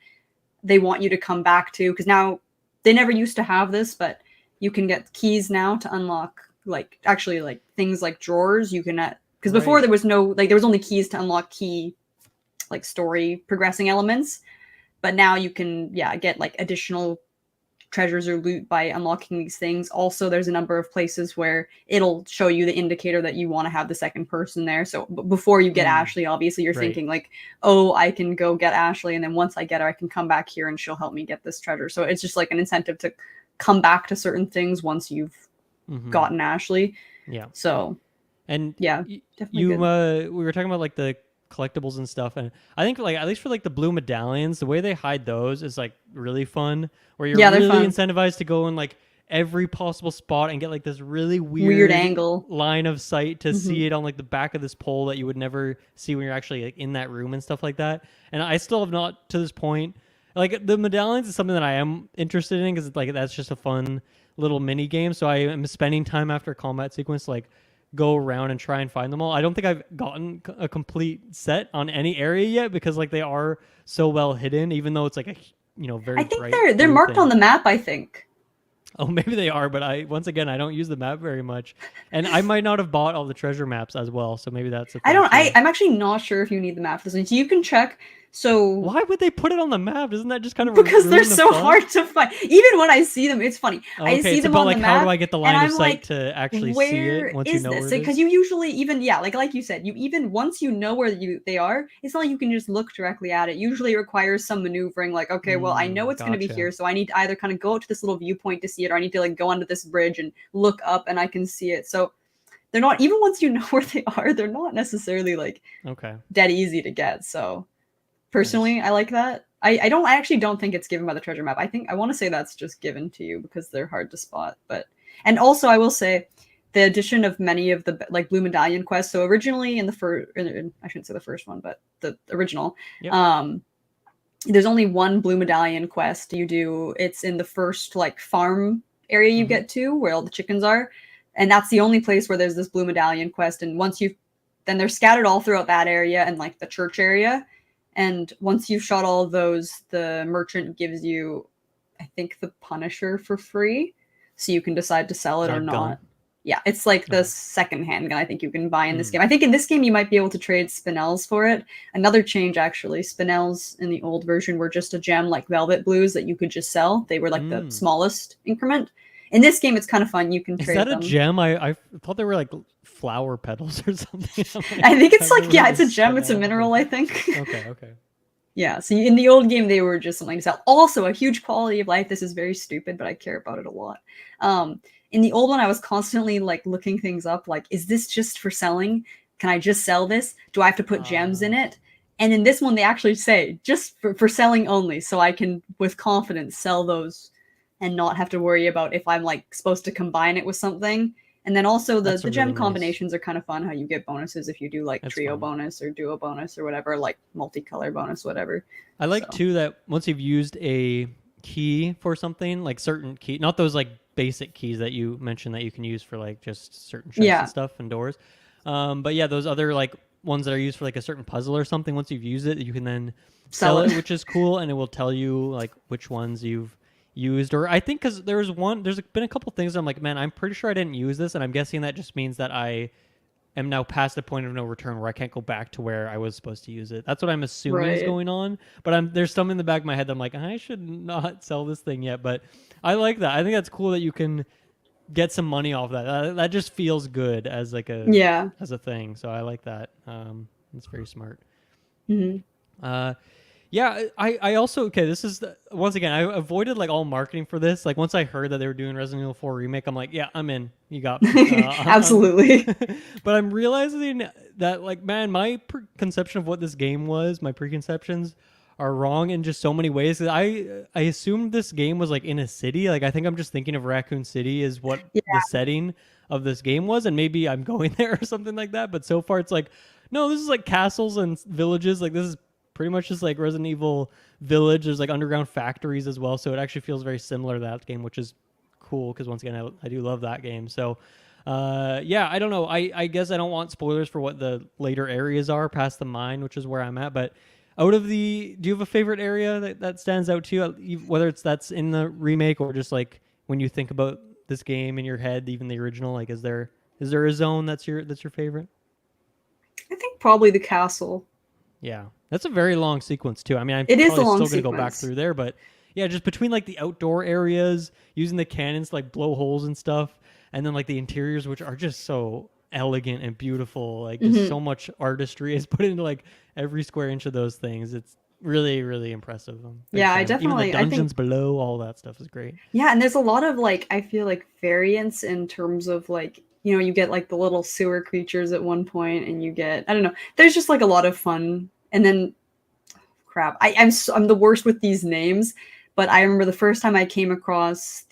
Speaker 2: they want you to come back to. Because now they never used to have this, but you can get keys now to unlock like actually like things like drawers. You can because before
Speaker 1: Right.
Speaker 2: there was no like there was only keys to unlock key like story progressing elements, but now you can get like additional treasures or loot by unlocking these things. Also, there's a number of places where it'll show you the indicator that you want to have the second person there. So before you get Ashley, obviously you're
Speaker 1: Right.
Speaker 2: thinking like, oh, I can go get Ashley, and then once I get her, I can come back here and she'll help me get this treasure. So it's just like an incentive to come back to certain things once you've gotten Ashley.
Speaker 1: Yeah.
Speaker 2: So
Speaker 1: And
Speaker 2: yeah, definitely
Speaker 1: you
Speaker 2: good.
Speaker 1: we were talking about like the collectibles and stuff, and I think like at least for like the blue medallions, the way they hide those is like really fun, where you're
Speaker 2: Yeah, they're
Speaker 1: really
Speaker 2: fun.
Speaker 1: incentivized to go in like every possible spot and get like this really
Speaker 2: Weird angle.
Speaker 1: line of sight to see it on like the back of this pole that you would never see when you're actually like in that room and stuff like that. And I still have not to this point, like the medallions is something that I am interested in because like that's just a fun little mini game. So I am spending time after a combat sequence like go around and try and find them all. I don't think I've gotten a complete set on any area yet because like they are so well hidden, even though it's like a very
Speaker 2: I think
Speaker 1: bright
Speaker 2: they're
Speaker 1: blue
Speaker 2: marked
Speaker 1: thing.
Speaker 2: on the map, I think.
Speaker 1: Oh, maybe they are, but I once again I don't use the map very much, and I might not have bought all the treasure maps as well. So maybe that's a
Speaker 2: I
Speaker 1: thing
Speaker 2: don't.
Speaker 1: too.
Speaker 2: I'm actually not sure if you need the map for this one. So you can check. So
Speaker 1: Why would they put it on the map? Doesn't that just kind of
Speaker 2: because they're
Speaker 1: ruin the
Speaker 2: so
Speaker 1: fun?
Speaker 2: hard to find. Even when I see them, it's funny.
Speaker 1: Oh,
Speaker 2: I
Speaker 1: okay,
Speaker 2: see
Speaker 1: it's
Speaker 2: them
Speaker 1: about
Speaker 2: on
Speaker 1: like
Speaker 2: the
Speaker 1: how do
Speaker 2: map,
Speaker 1: I get the
Speaker 2: and
Speaker 1: line of
Speaker 2: I'm
Speaker 1: sight
Speaker 2: like,
Speaker 1: to actually see
Speaker 2: where
Speaker 1: it once you
Speaker 2: is
Speaker 1: know
Speaker 2: this?
Speaker 1: where it
Speaker 2: Because
Speaker 1: is?
Speaker 2: you usually even like you said, you even once you know where they are, it's not like you can just look directly at it. Usually, it requires some maneuvering. Like, okay, well, I know it's going to be
Speaker 1: Gotcha.
Speaker 2: here, so I need to either kind of go out to this little viewpoint to see it, or I need to like go onto this bridge and look up, and I can see it. So they're not even once you know where they are, they're not necessarily like
Speaker 1: Okay.
Speaker 2: dead easy to get. So
Speaker 1: Nice.
Speaker 2: personally, I like that. I actually don't think it's given by the treasure map. I want to say that's just given to you because they're hard to spot. But and also I will say the addition of many of the like blue medallion quests. So originally in the first, I shouldn't say the first one, but the original,
Speaker 1: Yep.
Speaker 2: there's only one blue medallion quest you do. It's in the first like farm area you get to where all the chickens are, and that's the only place where there's this blue medallion quest. And once you, then they're scattered all throughout that area and like the church area. And once you've shot all of those, the merchant gives you, I think, the Punisher for free, so you can decide to sell
Speaker 1: Is
Speaker 2: it
Speaker 1: that
Speaker 2: or
Speaker 1: a
Speaker 2: not.
Speaker 1: gun?
Speaker 2: Yeah, it's like the
Speaker 1: Okay.
Speaker 2: second-hand gun I think you can buy in this game. I think in this game you might be able to trade spinels for it. Another change, actually, spinels in the old version were just a gem like velvet blues that you could just sell. They were like the smallest increment. In this game, it's kind of fun. You can
Speaker 1: Is that
Speaker 2: trade
Speaker 1: a
Speaker 2: them.
Speaker 1: gem? I thought they were like flower petals or something.
Speaker 2: I think
Speaker 1: I've
Speaker 2: it's like,
Speaker 1: never
Speaker 2: yeah,
Speaker 1: heard
Speaker 2: it's
Speaker 1: of
Speaker 2: a gem. It's a
Speaker 1: spinel before.
Speaker 2: mineral, I think.
Speaker 1: Okay, okay.
Speaker 2: Yeah, so in the old game, they were just something to sell. Also, a huge quality of life. This is very stupid, but I care about it a lot. In the old one, I was constantly like looking things up. Like, is this just for selling? Can I just sell this? Do I have to put gems in it? And in this one, they actually say just for selling only, so I can with confidence sell those and not have to worry about if I'm like supposed to combine it with something. And then also
Speaker 1: That's
Speaker 2: the
Speaker 1: really
Speaker 2: gem
Speaker 1: nice.
Speaker 2: combinations are kind of fun. How you get bonuses if you do like
Speaker 1: That's
Speaker 2: trio
Speaker 1: fun.
Speaker 2: bonus or duo bonus or whatever, like multicolor bonus, whatever.
Speaker 1: I like
Speaker 2: So
Speaker 1: too that once you've used a key for something, like certain key, not those like basic keys that you mentioned that you can use for like just certain chests and
Speaker 2: yeah,
Speaker 1: stuff and doors. But yeah, those other like ones that are used for like a certain puzzle or something, once you've used it, you can then
Speaker 2: sell
Speaker 1: sell
Speaker 2: it.
Speaker 1: it, which is cool, and it will tell you like which ones you've used. Or I think because there's been a couple things I'm like, man, I'm pretty sure I didn't use this, and I'm guessing that just means that I am now past the point of no return where I can't go back to where I was supposed to use it. That's what I'm assuming is
Speaker 2: Right.
Speaker 1: going on. But there's some in the back of my head that I'm like, I should not sell this thing yet. But I like that. I think that's cool that you can get some money off that. That just feels good as like
Speaker 2: Yeah.
Speaker 1: a thing. So I like that. It's very smart.
Speaker 2: Hmm.
Speaker 1: Uh, Yeah, I also okay. This is once again I avoided like all marketing for this. Like once I heard that they were doing Resident Evil 4 remake, I'm like, yeah, I'm in. You got me.
Speaker 2: Absolutely.
Speaker 1: But I'm realizing that like man, my conception of what this game was, my preconceptions are wrong in just so many ways. I assumed this game was like in a city. Like I think I'm just thinking of Raccoon City is what
Speaker 2: Yeah.
Speaker 1: the setting of this game was, and maybe I'm going there or something like that. But so far it's like no, this is like castles and villages. Like this is pretty much just like Resident Evil Village. There's like underground factories as well, so it actually feels very similar to that game, which is cool because once again, I do love that game. So, yeah, I don't know. I guess I don't want spoilers for what the later areas are past the mine, which is where I'm at. But out of do you have a favorite area that stands out to you? Whether that's in the remake or just like when you think about this game in your head, even the original. Like, is there a zone that's your favorite?
Speaker 2: I think probably the castle.
Speaker 1: Yeah, that's a very long sequence too. I mean, I'm
Speaker 2: It is a
Speaker 1: probably
Speaker 2: long
Speaker 1: still gonna go back
Speaker 2: sequence.
Speaker 1: through there, but yeah, just between like the outdoor areas, using the cannons to like blow holes and stuff, and then like the interiors, which are just so elegant and beautiful. Like just
Speaker 2: Hmm.
Speaker 1: so much artistry is put into like every square inch of those things. It's really, really impressive. I'm a big
Speaker 2: Yeah, I
Speaker 1: fan. Even the
Speaker 2: definitely, I think,
Speaker 1: dungeons below, all that stuff is great.
Speaker 2: yeah, and there's a lot of like, I feel like variance in terms of like, you get like the little sewer creatures at one point, and you get, I don't know, there's just like a lot of fun. And then, crap, I'm the worst with these names, but I remember the first time I came across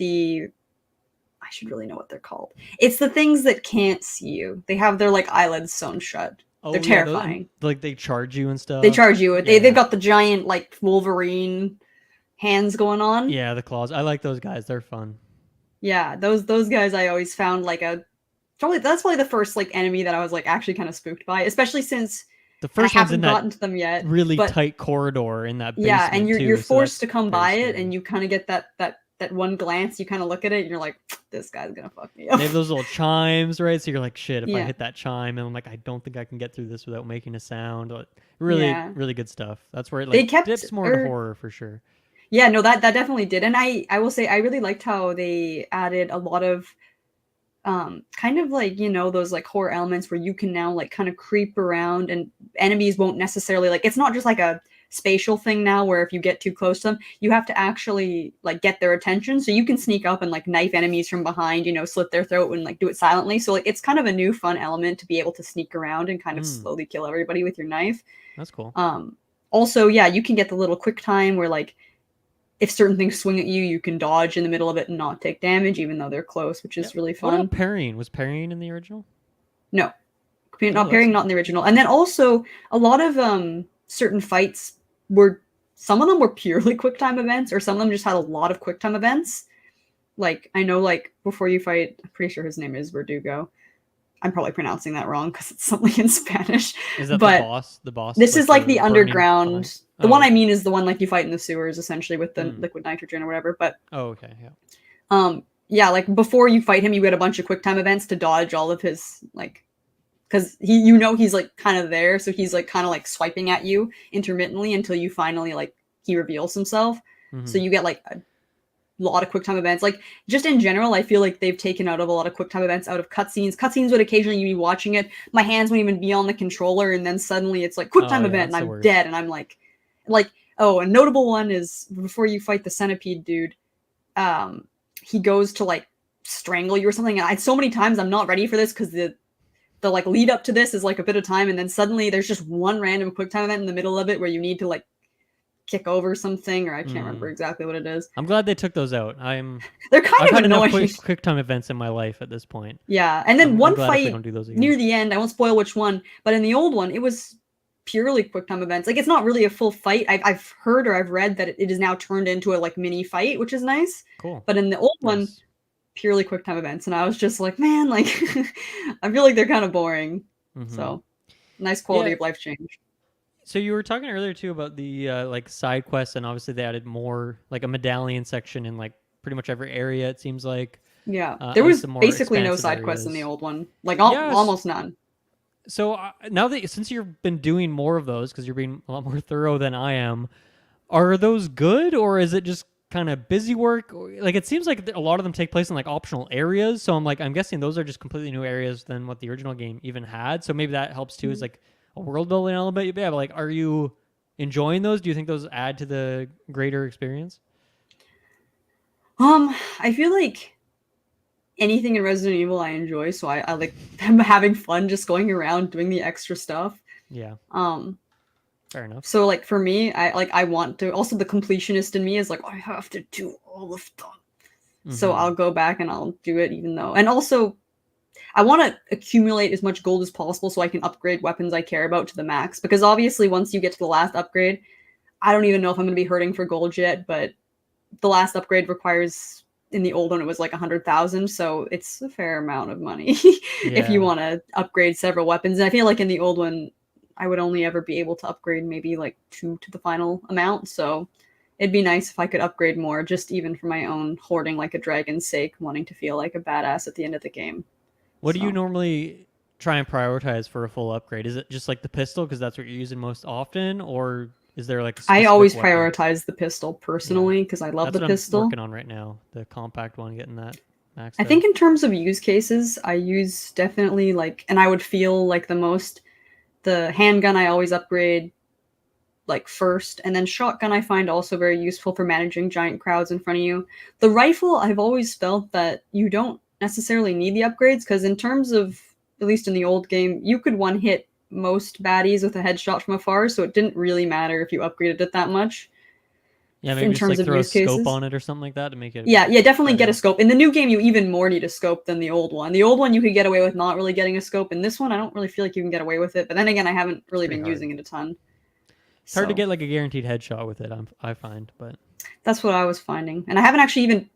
Speaker 2: I should really know what they're called. It's the things that can't see you. They have their like eyelids sewn shut. They're
Speaker 1: Oh yeah, and
Speaker 2: terrifying.
Speaker 1: like they charge you and
Speaker 2: They
Speaker 1: stuff.
Speaker 2: charge you. They've
Speaker 1: Yeah,
Speaker 2: got the giant like Wolverine hands going on.
Speaker 1: yeah, the claws. I like those guys. They're fun.
Speaker 2: Yeah, those guys I always found like that's probably the first like enemy that I was like actually kind of spooked by, especially since
Speaker 1: The
Speaker 2: I
Speaker 1: first one's in
Speaker 2: haven't
Speaker 1: that
Speaker 2: gotten to them yet.
Speaker 1: really
Speaker 2: But
Speaker 1: tight corridor in that
Speaker 2: yeah, and
Speaker 1: basement
Speaker 2: you're
Speaker 1: too, so
Speaker 2: forced
Speaker 1: that's
Speaker 2: to come
Speaker 1: very
Speaker 2: by it,
Speaker 1: scary.
Speaker 2: and you kind of get that one glance. You kind of look at it, and you're like, this guy's gonna fuck me
Speaker 1: And
Speaker 2: up.
Speaker 1: they have those little chimes, right? So you're like, shit, if I
Speaker 2: Yeah,
Speaker 1: hit that chime, and I'm like, I don't think I can get through this without making a sound. Like, really,
Speaker 2: yeah.
Speaker 1: really good stuff. That's where it
Speaker 2: They
Speaker 1: like
Speaker 2: kept
Speaker 1: dips more into
Speaker 2: or
Speaker 1: horror for sure.
Speaker 2: Yeah, no, that definitely did, and I will say I really liked how they added a lot of kind of like those like horror elements where you can now like kind of creep around, and enemies won't necessarily like it's not just like a spatial thing now where if you get too close to them you have to actually like get their attention, so you can sneak up and like knife enemies from behind, slit their throat and like do it silently. So like it's kind of a new fun element to be able to sneak around and kind of
Speaker 1: Mm,
Speaker 2: slowly kill everybody with your knife.
Speaker 1: that's cool.
Speaker 2: Also, yeah, you can get the little quick time where like if certain things swing at you, you can dodge in the middle of it and not take damage, even though they're close, which
Speaker 1: Yeah.
Speaker 2: is really
Speaker 1: What about
Speaker 2: fun.
Speaker 1: parrying? Was parrying in the original?
Speaker 2: No,
Speaker 1: Oh,
Speaker 2: not
Speaker 1: that's
Speaker 2: pairing, not in the original. And then also a lot of certain fights were some of them were purely quick time events, or some of them just had a lot of quick time events. Like I know, like before you fight, I'm pretty sure his name is Verdugo. I'm probably pronouncing that wrong because it's something in Spanish.
Speaker 1: Is that the
Speaker 2: But
Speaker 1: boss? The boss,
Speaker 2: this
Speaker 1: like
Speaker 2: is like
Speaker 1: the
Speaker 2: the
Speaker 1: burning behind?
Speaker 2: underground. The
Speaker 1: Oh,
Speaker 2: one I
Speaker 1: okay.
Speaker 2: mean is the one like you fight in the sewers, essentially with the
Speaker 1: Mm.
Speaker 2: liquid nitrogen or whatever. But
Speaker 1: Oh, okay. Yeah.
Speaker 2: yeah, like before you fight him, you get a bunch of quick time events to dodge all of his like because he's like kind of there, so he's like kind of like swiping at you intermittently until you finally like he reveals himself. So
Speaker 1: Mm-hmm.
Speaker 2: you get like a lot of quick time events. Like just in general, I feel like they've taken out of a lot of quick time events out of cutscenes. Cutscenes would occasionally you be watching it, my hands wouldn't even be on the controller, and then suddenly it's like quick
Speaker 1: Oh
Speaker 2: time
Speaker 1: yeah,
Speaker 2: event, and
Speaker 1: that's the
Speaker 2: I'm
Speaker 1: worst.
Speaker 2: dead, and I'm like oh, a notable one is before you fight the centipede dude, um, he goes to like strangle you or something, and so many times I'm not ready for this because the like lead up to this is like a bit of time, and then suddenly there's just one random quick time event in the middle of it where you need to like kick over something, or I can't remember
Speaker 1: Mm.
Speaker 2: exactly what it is.
Speaker 1: I'm glad they took those out.
Speaker 2: They're kind
Speaker 1: I've
Speaker 2: of
Speaker 1: had enough
Speaker 2: annoying.
Speaker 1: quick time events in my life at this point.
Speaker 2: Yeah, and then
Speaker 1: I'm
Speaker 2: one
Speaker 1: glad if they
Speaker 2: fight
Speaker 1: don't do those again.
Speaker 2: near the end, I won't spoil which one, but in the old one, it was purely quick time events. Like it's not really a full fight. I've heard or I've read that it is now turned into a like mini fight, which is nice.
Speaker 1: Cool.
Speaker 2: But in the old one,
Speaker 1: Nice.
Speaker 2: purely quick time events, and I was just like, man, like I feel like they're kind of boring.
Speaker 1: Mm-hmm.
Speaker 2: So nice quality
Speaker 1: Yeah.
Speaker 2: of life change.
Speaker 1: So you were talking earlier too about the like side quests, and obviously they added more like a medallion section in like pretty much every area. It seems like
Speaker 2: Yeah,
Speaker 1: at
Speaker 2: there
Speaker 1: least
Speaker 2: was
Speaker 1: some more
Speaker 2: basically no
Speaker 1: expansive
Speaker 2: side quests in the
Speaker 1: areas.
Speaker 2: old one, like
Speaker 1: Yes.
Speaker 2: almost none.
Speaker 1: So now that since you've been doing more of those because you're being a lot more thorough than I am, are those good or is it just kind of busy work? Like it seems like a lot of them take place in like optional areas. So I'm guessing those are just completely new areas than what the original game even had. So maybe that helps too. Is like a world building element. Yeah, but like, are you enjoying those? Do you think those add to the greater experience?
Speaker 2: I feel like anything in Resident Evil I enjoy, so I like I'm having fun just going around doing the extra stuff.
Speaker 1: Yeah,
Speaker 2: Um,
Speaker 1: fair enough.
Speaker 2: so like for me, I want to. Also, the completionist in me is like I have to do all of them. So
Speaker 1: Mm-hmm.
Speaker 2: I'll go back and I'll do it, even though. And also, I want to accumulate as much gold as possible so I can upgrade weapons I care about to the max. Because obviously, once you get to the last upgrade, I don't even know if I'm going to be hurting for gold yet. But the last upgrade requires, in the old one, it was like 100,000, so it's a fair amount of money if you
Speaker 1: Yeah.
Speaker 2: want to upgrade several weapons. And I feel like in the old one, I would only ever be able to upgrade maybe like 2 to the final amount. So it'd be nice if I could upgrade more, just even for my own hoarding like a dragon's sake, wanting to feel like a badass at the end of the game.
Speaker 1: What do you
Speaker 2: So
Speaker 1: normally try and prioritize for a full upgrade? Is it just like the pistol because that's what you're using most often, or is there like a
Speaker 2: I
Speaker 1: specific
Speaker 2: always
Speaker 1: weapon?
Speaker 2: prioritize the pistol
Speaker 1: Yeah,
Speaker 2: personally because I love
Speaker 1: that's
Speaker 2: the
Speaker 1: what I'm
Speaker 2: pistol.
Speaker 1: working on right now. The compact one, getting that
Speaker 2: I
Speaker 1: maxed
Speaker 2: think
Speaker 1: out.
Speaker 2: in terms of use cases, I use definitely like, and I would feel like the most, the handgun I always upgrade like first, and then shotgun I find also very useful for managing giant crowds in front of you. The rifle, I've always felt that you don't necessarily need the upgrades because in terms of, at least in the old game, you could one hit most baddies with a headshot from afar, so it didn't really matter if you upgraded it that much
Speaker 1: Yeah,
Speaker 2: in
Speaker 1: maybe just
Speaker 2: terms
Speaker 1: like
Speaker 2: of
Speaker 1: throw a
Speaker 2: use
Speaker 1: scope
Speaker 2: cases.
Speaker 1: on it or something like that to make it
Speaker 2: Yeah, definitely get a
Speaker 1: better.
Speaker 2: scope. In the new game, you even more need a scope than the old one. The old one you could get away with not really getting a scope. In this one, I don't really feel like you can get away with it. But then again, I haven't
Speaker 1: It's
Speaker 2: really
Speaker 1: pretty
Speaker 2: been
Speaker 1: hard.
Speaker 2: using it a ton.
Speaker 1: It's hard to
Speaker 2: So
Speaker 1: get like a guaranteed headshot with it. I find, but
Speaker 2: that's what I was finding. And I haven't actually even,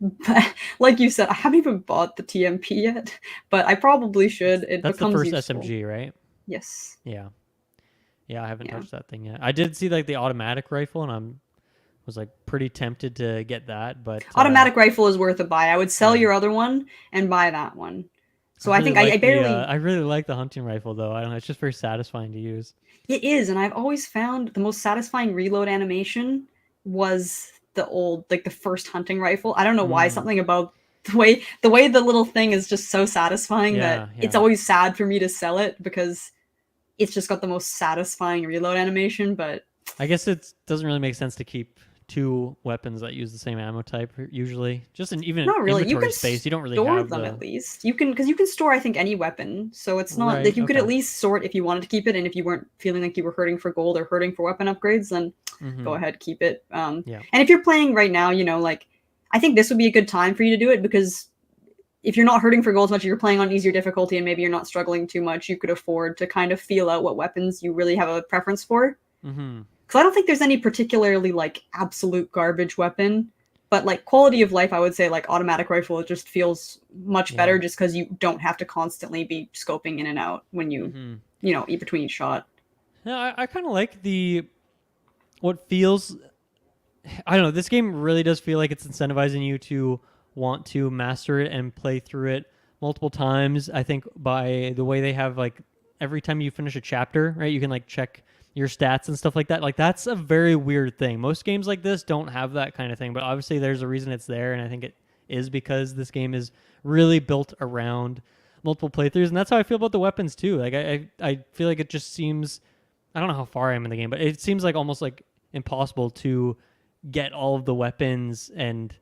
Speaker 2: like you said, I haven't even bought the TMP yet. But I probably should. It
Speaker 1: that's the
Speaker 2: becomes
Speaker 1: first
Speaker 2: useful.
Speaker 1: SMG, right?
Speaker 2: Yes.
Speaker 1: Yeah, yeah. I haven't
Speaker 2: Yeah.
Speaker 1: touched that thing yet. I did see like the automatic rifle, and I'm was like pretty tempted to get that, but
Speaker 2: Automatic rifle is worth a buy. I would sell
Speaker 1: yeah.
Speaker 2: your other one and buy that one.
Speaker 1: I
Speaker 2: So I
Speaker 1: really
Speaker 2: think I
Speaker 1: like the
Speaker 2: barely.
Speaker 1: I really like the hunting rifle though. I don't know, it's just very satisfying to use.
Speaker 2: It is, and I've always found the most satisfying reload animation was the old, like the first hunting rifle. I don't know why,
Speaker 1: Mm,
Speaker 2: something about the way the little thing is just so satisfying that
Speaker 1: yeah,
Speaker 2: it's
Speaker 1: yeah.
Speaker 2: always sad for me to sell it because it's just got the most satisfying reload animation. But
Speaker 1: I guess it doesn't really make sense to keep two weapons that use the same ammo type usually. Just in even
Speaker 2: not really. You
Speaker 1: inventory
Speaker 2: can
Speaker 1: space, you don't really
Speaker 2: store
Speaker 1: have
Speaker 2: them at
Speaker 1: the
Speaker 2: least. You can, because you can store, I think, any weapon. So it's not like
Speaker 1: right.
Speaker 2: you could at
Speaker 1: Okay.
Speaker 2: least sort if you wanted to keep it, and if you weren't feeling like you were hurting for gold or hurting for weapon upgrades, then go
Speaker 1: Mm-hmm.
Speaker 2: ahead, keep it.
Speaker 1: Yeah.
Speaker 2: And if you're playing right now, like I think this would be a good time for you to do it because if you're not hurting for gold as much, if you're playing on easier difficulty and maybe you're not struggling too much, you could afford to kind of feel out what weapons you really have a preference for.
Speaker 1: Mm-hmm.
Speaker 2: Because I don't think there's any particularly like absolute garbage weapon, but like quality of life, I would say like automatic rifle, it just feels much
Speaker 1: Yeah.
Speaker 2: better just because you don't have to constantly be scoping in and out when
Speaker 1: Mm-hmm.
Speaker 2: eat between each shot.
Speaker 1: Yeah, I kind of like the what feels. I don't know. This game really does feel like it's incentivizing you to want to master it and play through it multiple times. I think by the way they have like every time you finish a chapter, right, you can like check your stats and stuff like that. Like that's a very weird thing. Most games like this don't have that kind of thing, but obviously there's a reason it's there, and I think it is because this game is really built around multiple playthroughs, and that's how I feel about the weapons too. Like I feel like it just seems I don't know how far I am in the game, but it seems like almost like impossible to get all of the weapons and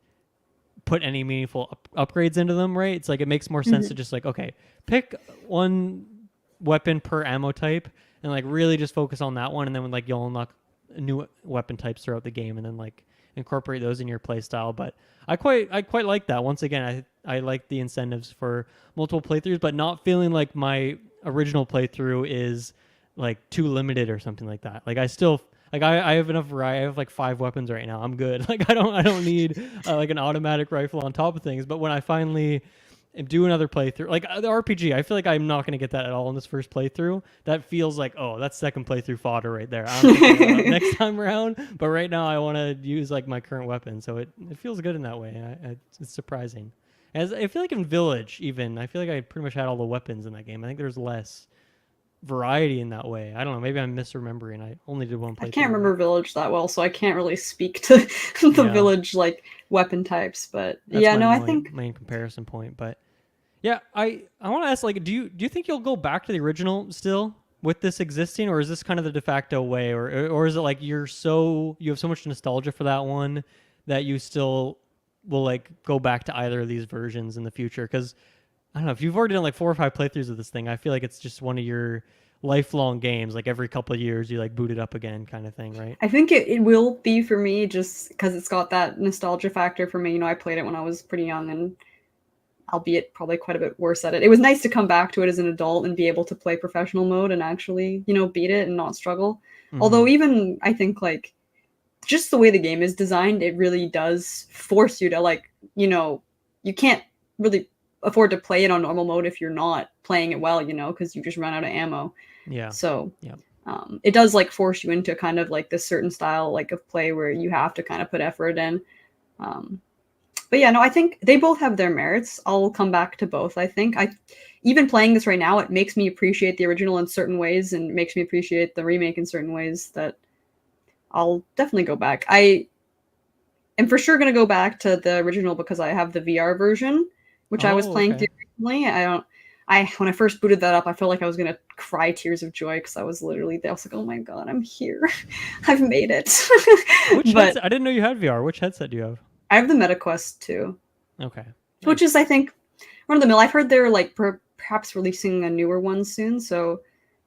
Speaker 1: put any meaningful upgrades into them, right? It's like it makes more sense to
Speaker 2: Mm-hmm.
Speaker 1: just like, okay, pick one weapon per ammo type and like really just focus on that one, and then when like you'll unlock new weapon types throughout the game and then like incorporate those in your play style. But I quite like that. Once again, I like the incentives for multiple playthroughs, but not feeling like my original playthrough is like too limited or something like that. Like I still like I have enough variety. I have like 5 weapons right now. I'm good. Like I don't need like an automatic rifle on top of things. But when I finally do another playthrough, like the RPG, I feel like I'm not going to get that at all in this first playthrough. That feels like, oh, that's second playthrough fodder right there. I'm picking it up next time around. But right now, I want to use like my current weapon, so it feels good in that way. It's surprising. As I feel like in Village, even I feel like I pretty much had all the weapons in that game. I think there's less variety in that way. I don't know. Maybe I'm misremembering. I only did one
Speaker 2: I can't
Speaker 1: playthrough of it.
Speaker 2: remember Village that well, so I can't really speak to the
Speaker 1: Yeah,
Speaker 2: Village like weapon types. But
Speaker 1: that's
Speaker 2: yeah,
Speaker 1: my
Speaker 2: no, I think
Speaker 1: main comparison point. But yeah, I want to ask like, do you think you'll go back to the original still? with this existing, or is this kind of the de facto way, or is it like you have so much nostalgia for that one that you still will like go back to either of these versions in the future? Because I don't know, if you've already done like 4 or 5 playthroughs of this thing, I feel like it's just one of your lifelong games. Like every couple of years, you like boot it up again, kind of thing, right?
Speaker 2: I think it will be for me just because it's got that nostalgia factor for me. You know, I played it when I was pretty young, and albeit probably quite a bit worse at it. It was nice to come back to it as an adult and be able to play professional mode and actually, you know, beat it and not struggle.
Speaker 1: Mm-hmm.
Speaker 2: Although even I think like just the way the game is designed, it really does force you to like, you know, you can't really afford to play it on normal mode if you're not playing it well, you know, because you just run out of ammo.
Speaker 1: Yeah.
Speaker 2: So
Speaker 1: yeah.
Speaker 2: It does like force you into kind of like this certain style like of play where you have to kind of put effort in. But yeah, no, I think they both have their merits. I'll come back to both. I think even playing this right now, it makes me appreciate the original in certain ways and makes me appreciate the remake in certain ways that I'll definitely go back. I am for sure going to go back to the original because I have the VR version, which I was playing through recently. When I first booted that up, I felt like I was going to cry tears of joy because I was literally there. I was like, oh my God, I'm here. I've made it.
Speaker 1: Which headset? I didn't know you had VR. Which headset do you have?
Speaker 2: I have the MetaQuest 2.
Speaker 1: Okay. Nice.
Speaker 2: Which is, I think, run of the mill. I've heard they're like perhaps releasing a newer one soon. So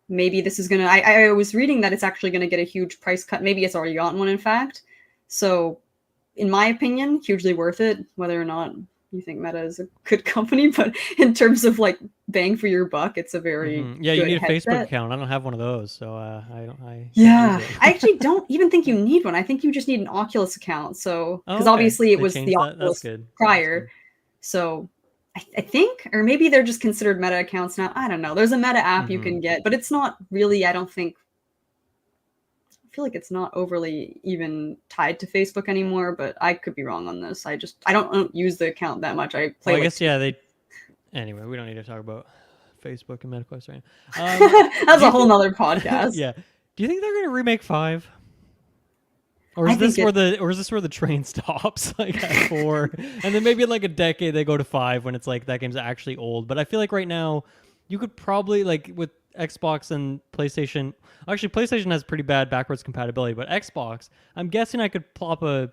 Speaker 2: maybe this is going to... I was reading that it's actually going to get a huge price cut. Maybe it's already gotten one, in fact. So in my opinion, hugely worth it, whether or not you think Meta is a good company. But in terms of like bang for your buck, it's a very
Speaker 1: yeah. You
Speaker 2: good
Speaker 1: need a
Speaker 2: headset.
Speaker 1: Facebook account. I don't have one of those, so I don't.
Speaker 2: I actually don't even think you need one. I think you just need an Oculus account. So because obviously it was the Oculus prior. So I think, or maybe they're just considered Meta accounts now. I don't know. There's a Meta app you can get, but it's not really. I don't think. I feel like it's not overly even tied to Facebook anymore, but I could be wrong on this. I don't use the account that much. I play.
Speaker 1: Well, I guess they. Anyway, we don't need to talk about Facebook and MetaQuest right now.
Speaker 2: That's a whole nother podcast.
Speaker 1: Yeah. Do you think they're going to remake 5? Or is this where the train stops like at 4, and then maybe in like a decade they go to 5 when it's like that game's actually old? But I feel like right now you could probably like with Xbox and PlayStation. Actually, PlayStation has pretty bad backwards compatibility, but Xbox, I'm guessing I could plop a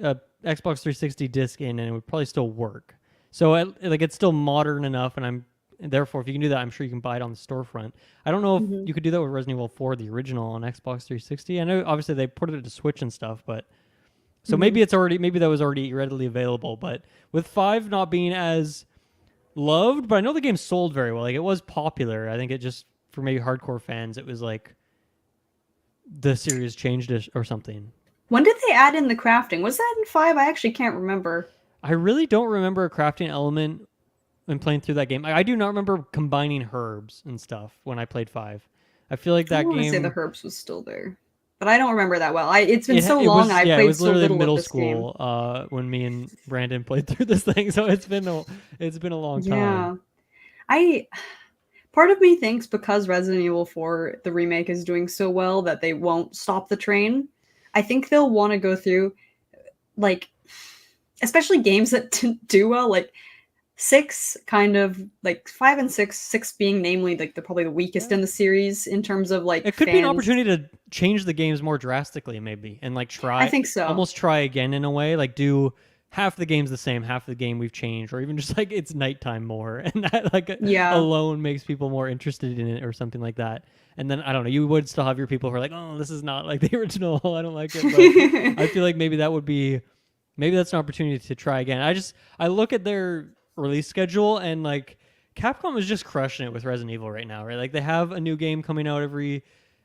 Speaker 1: Xbox 360 disc in and it would probably still work. So it's still modern enough, and therefore if you can do that, I'm sure you can buy it on the storefront. I don't know if you could do that with Resident Evil 4, the original, on Xbox 360. I know obviously they ported it to Switch and stuff, but so maybe that was already readily available. But with 5 not being as loved, but I know the game sold very well. Like it was popular. I think it just, for maybe hardcore fans, it was like the series changed it or something.
Speaker 2: When did they add in the crafting? Was that in 5? I actually can't remember.
Speaker 1: I really don't remember a crafting element when playing through that game. I do not remember combining herbs and stuff when I played 5. I feel like that game... I want to say
Speaker 2: the herbs was still there, but I don't remember that well. It's been so long. I played so little
Speaker 1: middle
Speaker 2: of this
Speaker 1: school
Speaker 2: game.
Speaker 1: When me and Brandon played through this thing, so it's been a long time.
Speaker 2: Yeah, part of me thinks because Resident Evil 4, the remake, is doing so well that they won't stop the train. I think they'll want to go through, like, especially games that didn't do well, like 6, kind of like 5 and 6 being namely like probably the weakest in the series in terms of like
Speaker 1: it could be an opportunity to change the games more drastically, maybe, and like try.
Speaker 2: I think so.
Speaker 1: Almost try again in a way, like do half the game's the same, half the game we've changed, or even just like it's nighttime more, and that like alone makes people more interested in it or something like that. And then I don't know, you would still have your people who are like, oh, this is not like the original. I don't like it. But I feel like maybe that's an opportunity to try again. I look at their release schedule and like Capcom is just crushing it with Resident Evil right now, right? Like they have a new game coming out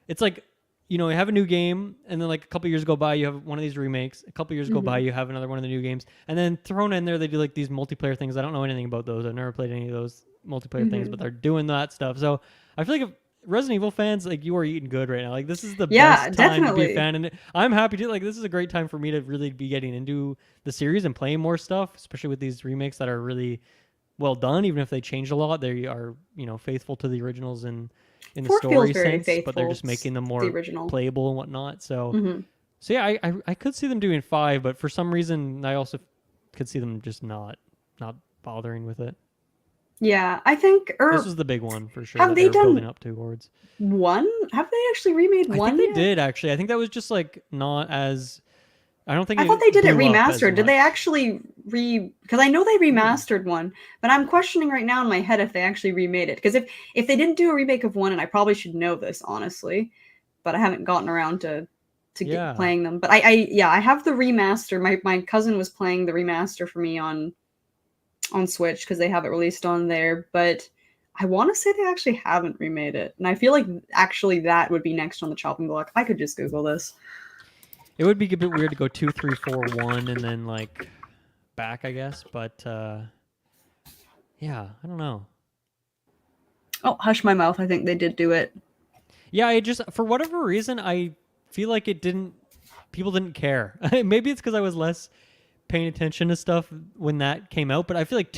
Speaker 1: it's like, you know, you have a new game and then like a couple years go by, you have one of these remakes. A couple years go by, you have another one of the new games. And then thrown in there, they do like these multiplayer things. I don't know anything about those. I've never played any of those multiplayer things, but they're doing that stuff. So I feel like if Resident Evil fans, like, you are eating good right now. Like, this is the best time to be a fan, and I'm happy to. Like, this is a great time for me to really be getting into the series and playing more stuff, especially with these remakes that are really well done. Even if they changed a lot, they are, you know, faithful to the originals in the story sense, but they're just making them more playable and whatnot. So, so yeah, I could see them doing 5, but for some reason, I also could see them just not bothering with it.
Speaker 2: Yeah, I think,
Speaker 1: This
Speaker 2: or
Speaker 1: was the big one for sure
Speaker 2: have
Speaker 1: that they
Speaker 2: they
Speaker 1: were building
Speaker 2: done
Speaker 1: up towards.
Speaker 2: one? Have they actually remade
Speaker 1: I think
Speaker 2: one
Speaker 1: they
Speaker 2: yet?
Speaker 1: did actually. I think that was just like not as. I don't think
Speaker 2: I thought they
Speaker 1: it
Speaker 2: did it
Speaker 1: blew up as
Speaker 2: remastered. Did they
Speaker 1: much.
Speaker 2: actually because I know they
Speaker 1: Ooh.
Speaker 2: remastered one, but I'm questioning right now in my head if they actually remade it. Because if they didn't do a remake of one, and I probably should know this honestly, but I haven't gotten around to
Speaker 1: Yeah.
Speaker 2: playing them. But I have the remaster. My cousin was playing the remaster for me on Switch because they have it released on there. But I want to say they actually haven't remade it, and I feel like actually that would be next on the chopping block. I could just Google this.
Speaker 1: It would be a bit weird to go 2, 3, 4, 1, and then like back, I guess. But yeah, I don't know.
Speaker 2: Oh, hush my mouth. I think they did do it.
Speaker 1: Yeah, I just for whatever reason I feel like it didn't. People didn't care. Maybe it's because I was less paying attention to stuff when that came out. But I feel like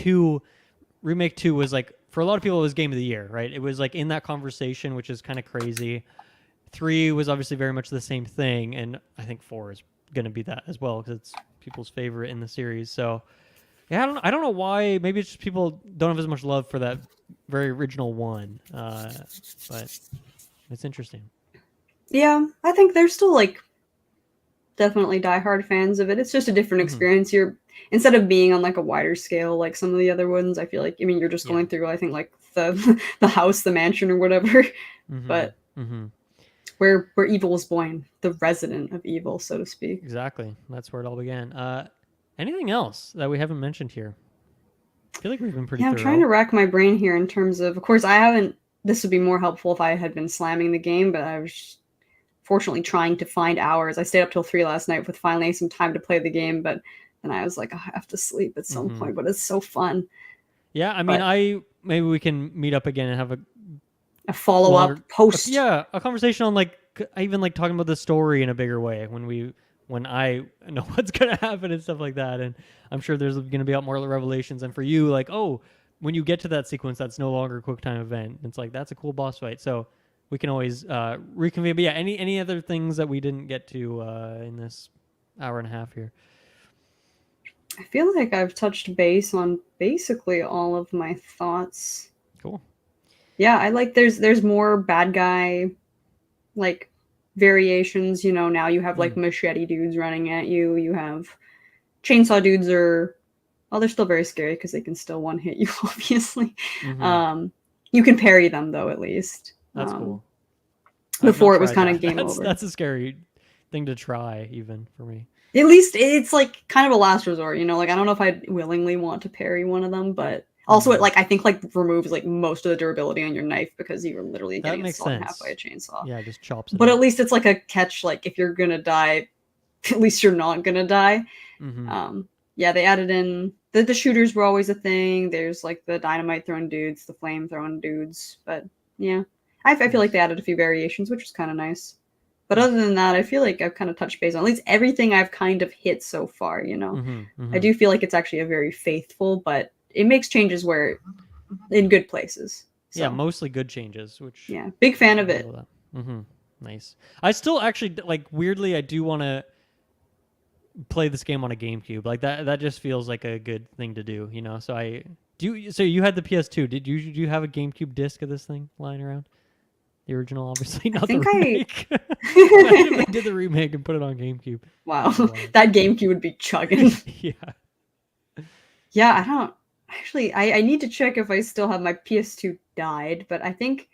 Speaker 1: remake 2 was like for a lot of people it was game of the year, right? It was like in that conversation, which is kind of crazy. 3 was obviously very much the same thing, and I think 4 is going to be that as well because it's people's favorite in the series. So yeah, I don't know why. Maybe it's just people don't have as much love for that very original one, but it's interesting.
Speaker 2: Yeah, I think they're still like definitely diehard fans of it. It's just a different
Speaker 1: Mm-hmm.
Speaker 2: experience. You're instead of being on like a wider scale like some of the other ones, I feel like you're just
Speaker 1: Yeah.
Speaker 2: going through I think like the the house, the mansion or whatever.
Speaker 1: Mm-hmm.
Speaker 2: But
Speaker 1: Mm-hmm.
Speaker 2: where evil was born, the resident of evil, so to speak.
Speaker 1: Exactly. That's where it all began. Anything else that we haven't mentioned here? I feel like we've been pretty
Speaker 2: Yeah, I'm trying to
Speaker 1: thorough.
Speaker 2: rack my brain here in terms of course I haven't this would be more helpful if I had been slamming the game, but I was fortunately trying to find hours. I stayed up till 3 last night with finally some time to play the game, but then I was like, oh, I have to sleep at some
Speaker 1: Mm-hmm.
Speaker 2: point, but it's so fun.
Speaker 1: Yeah, I mean,
Speaker 2: But
Speaker 1: I maybe we can meet up again and have
Speaker 2: a follow
Speaker 1: longer,
Speaker 2: up post.
Speaker 1: yeah, a conversation on like even like talking about the story in a bigger way when I know what's gonna happen and stuff like that. And I'm sure there's gonna be out more revelations. And for you, like, oh, when you get to that sequence, that's no longer a quick time event. It's like that's a cool boss fight. So we can always reconvene. But yeah, any other things that we didn't get to in this hour and a half here?
Speaker 2: I feel like I've touched base on basically all of my thoughts.
Speaker 1: Cool.
Speaker 2: Yeah, I like there's more bad guy like variations, now you have like machete dudes running at you, you have chainsaw dudes are they're still very scary because they can still one hit you obviously.
Speaker 1: Mm-hmm.
Speaker 2: You can parry them though at least.
Speaker 1: That's cool. I've not
Speaker 2: Before it was
Speaker 1: tried
Speaker 2: kind of
Speaker 1: that.
Speaker 2: game
Speaker 1: That's
Speaker 2: over.
Speaker 1: that's a scary thing to try even for me.
Speaker 2: At least it's like kind of a last resort, like I don't know if I'd willingly want to parry one of them, but also it like I think like removes like most of the durability on your knife because you're literally
Speaker 1: That
Speaker 2: getting it
Speaker 1: makes
Speaker 2: sawed in half by
Speaker 1: sense.
Speaker 2: a chainsaw.
Speaker 1: Yeah, just chops it
Speaker 2: But at
Speaker 1: up.
Speaker 2: least it's like a catch, like if you're gonna die, at least you're not gonna die.
Speaker 1: Mm-hmm.
Speaker 2: Yeah, they added in the shooters were always a thing. There's like the dynamite throwing dudes, the flame throwing dudes, but yeah, I feel like they added a few variations, which was kind of nice. But other than that, I feel like I've kind of touched base on at least everything I've kind of hit so far.
Speaker 1: Mm-hmm.
Speaker 2: I
Speaker 1: Mm-hmm.
Speaker 2: do feel like it's actually a very faithful, but it makes changes where in good places.
Speaker 1: Yeah,
Speaker 2: So
Speaker 1: mostly good changes, which
Speaker 2: yeah, big fan of
Speaker 1: I love
Speaker 2: it.
Speaker 1: that. Mm-hmm. Nice. I still actually like weirdly I do want to play this game on a GameCube. Like that just feels like a good thing to do, So I do. So you had the PS2. Do you have a GameCube disc of this thing lying around? The original, obviously,
Speaker 2: I
Speaker 1: not the
Speaker 2: think
Speaker 1: remake. Imagine if they did the remake and put it on GameCube.
Speaker 2: Wow, that GameCube would be chugging.
Speaker 1: Yeah.
Speaker 2: Yeah, I don't actually. I need to check if I still have my PS2 died, but I think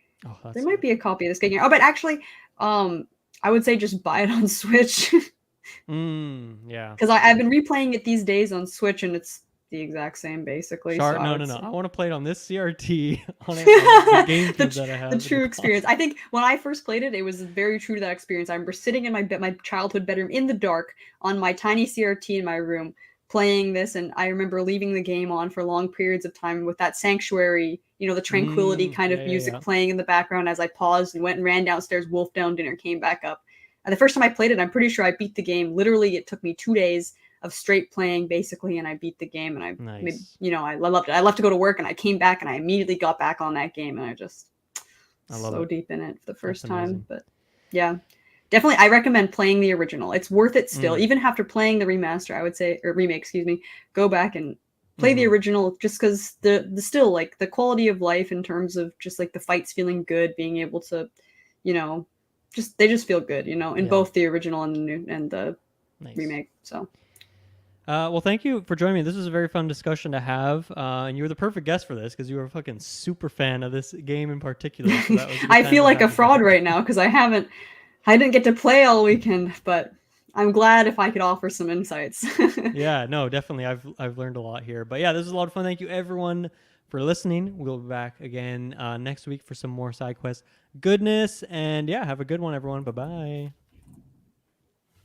Speaker 2: there might be a copy of this game. Oh, but actually, I would say just buy it on Switch.
Speaker 1: Yeah.
Speaker 2: Because I've been replaying it these days on Switch, and it's the exact same basically.
Speaker 1: Char,
Speaker 2: So
Speaker 1: no.
Speaker 2: say...
Speaker 1: I want to play it on this CRT on the GameCube that I have.
Speaker 2: The true experience. I think when I first played it, it was very true to that experience. I remember sitting in my childhood bedroom in the dark on my tiny CRT in my room playing this, and I remember leaving the game on for long periods of time with that sanctuary, the tranquility kind of music playing in the background as I paused and went and ran downstairs, wolfed down dinner, came back up. And the first time I played it, I'm pretty sure I beat the game. Literally, it took me 2 days of straight playing, basically, and I beat the game. And I loved it. I left to go to work, and I came back, and I immediately got back on that game, and I love so deep in it for the first time. But yeah, definitely, I recommend playing the original. It's worth it still, even after playing the remaster. I would say, or remake, excuse me. Go back and play the original, just because the still like the quality of life in terms of just like the fights feeling good, being able to, you know, they just feel good, you know, in both the original and the new and the remake. So.
Speaker 1: Well, thank you for joining me. This was a very fun discussion to have, and you were the perfect guest for this because you were a fucking super fan of this game in particular. So that was
Speaker 2: I feel like a fraud right now because I didn't get to play all weekend, but I'm glad if I could offer some insights.
Speaker 1: Yeah, no, definitely. I've learned a lot here. But yeah, this was a lot of fun. Thank you everyone for listening. We'll be back again next week for some more Sidequest goodness. And yeah, have a good one, everyone. Bye bye.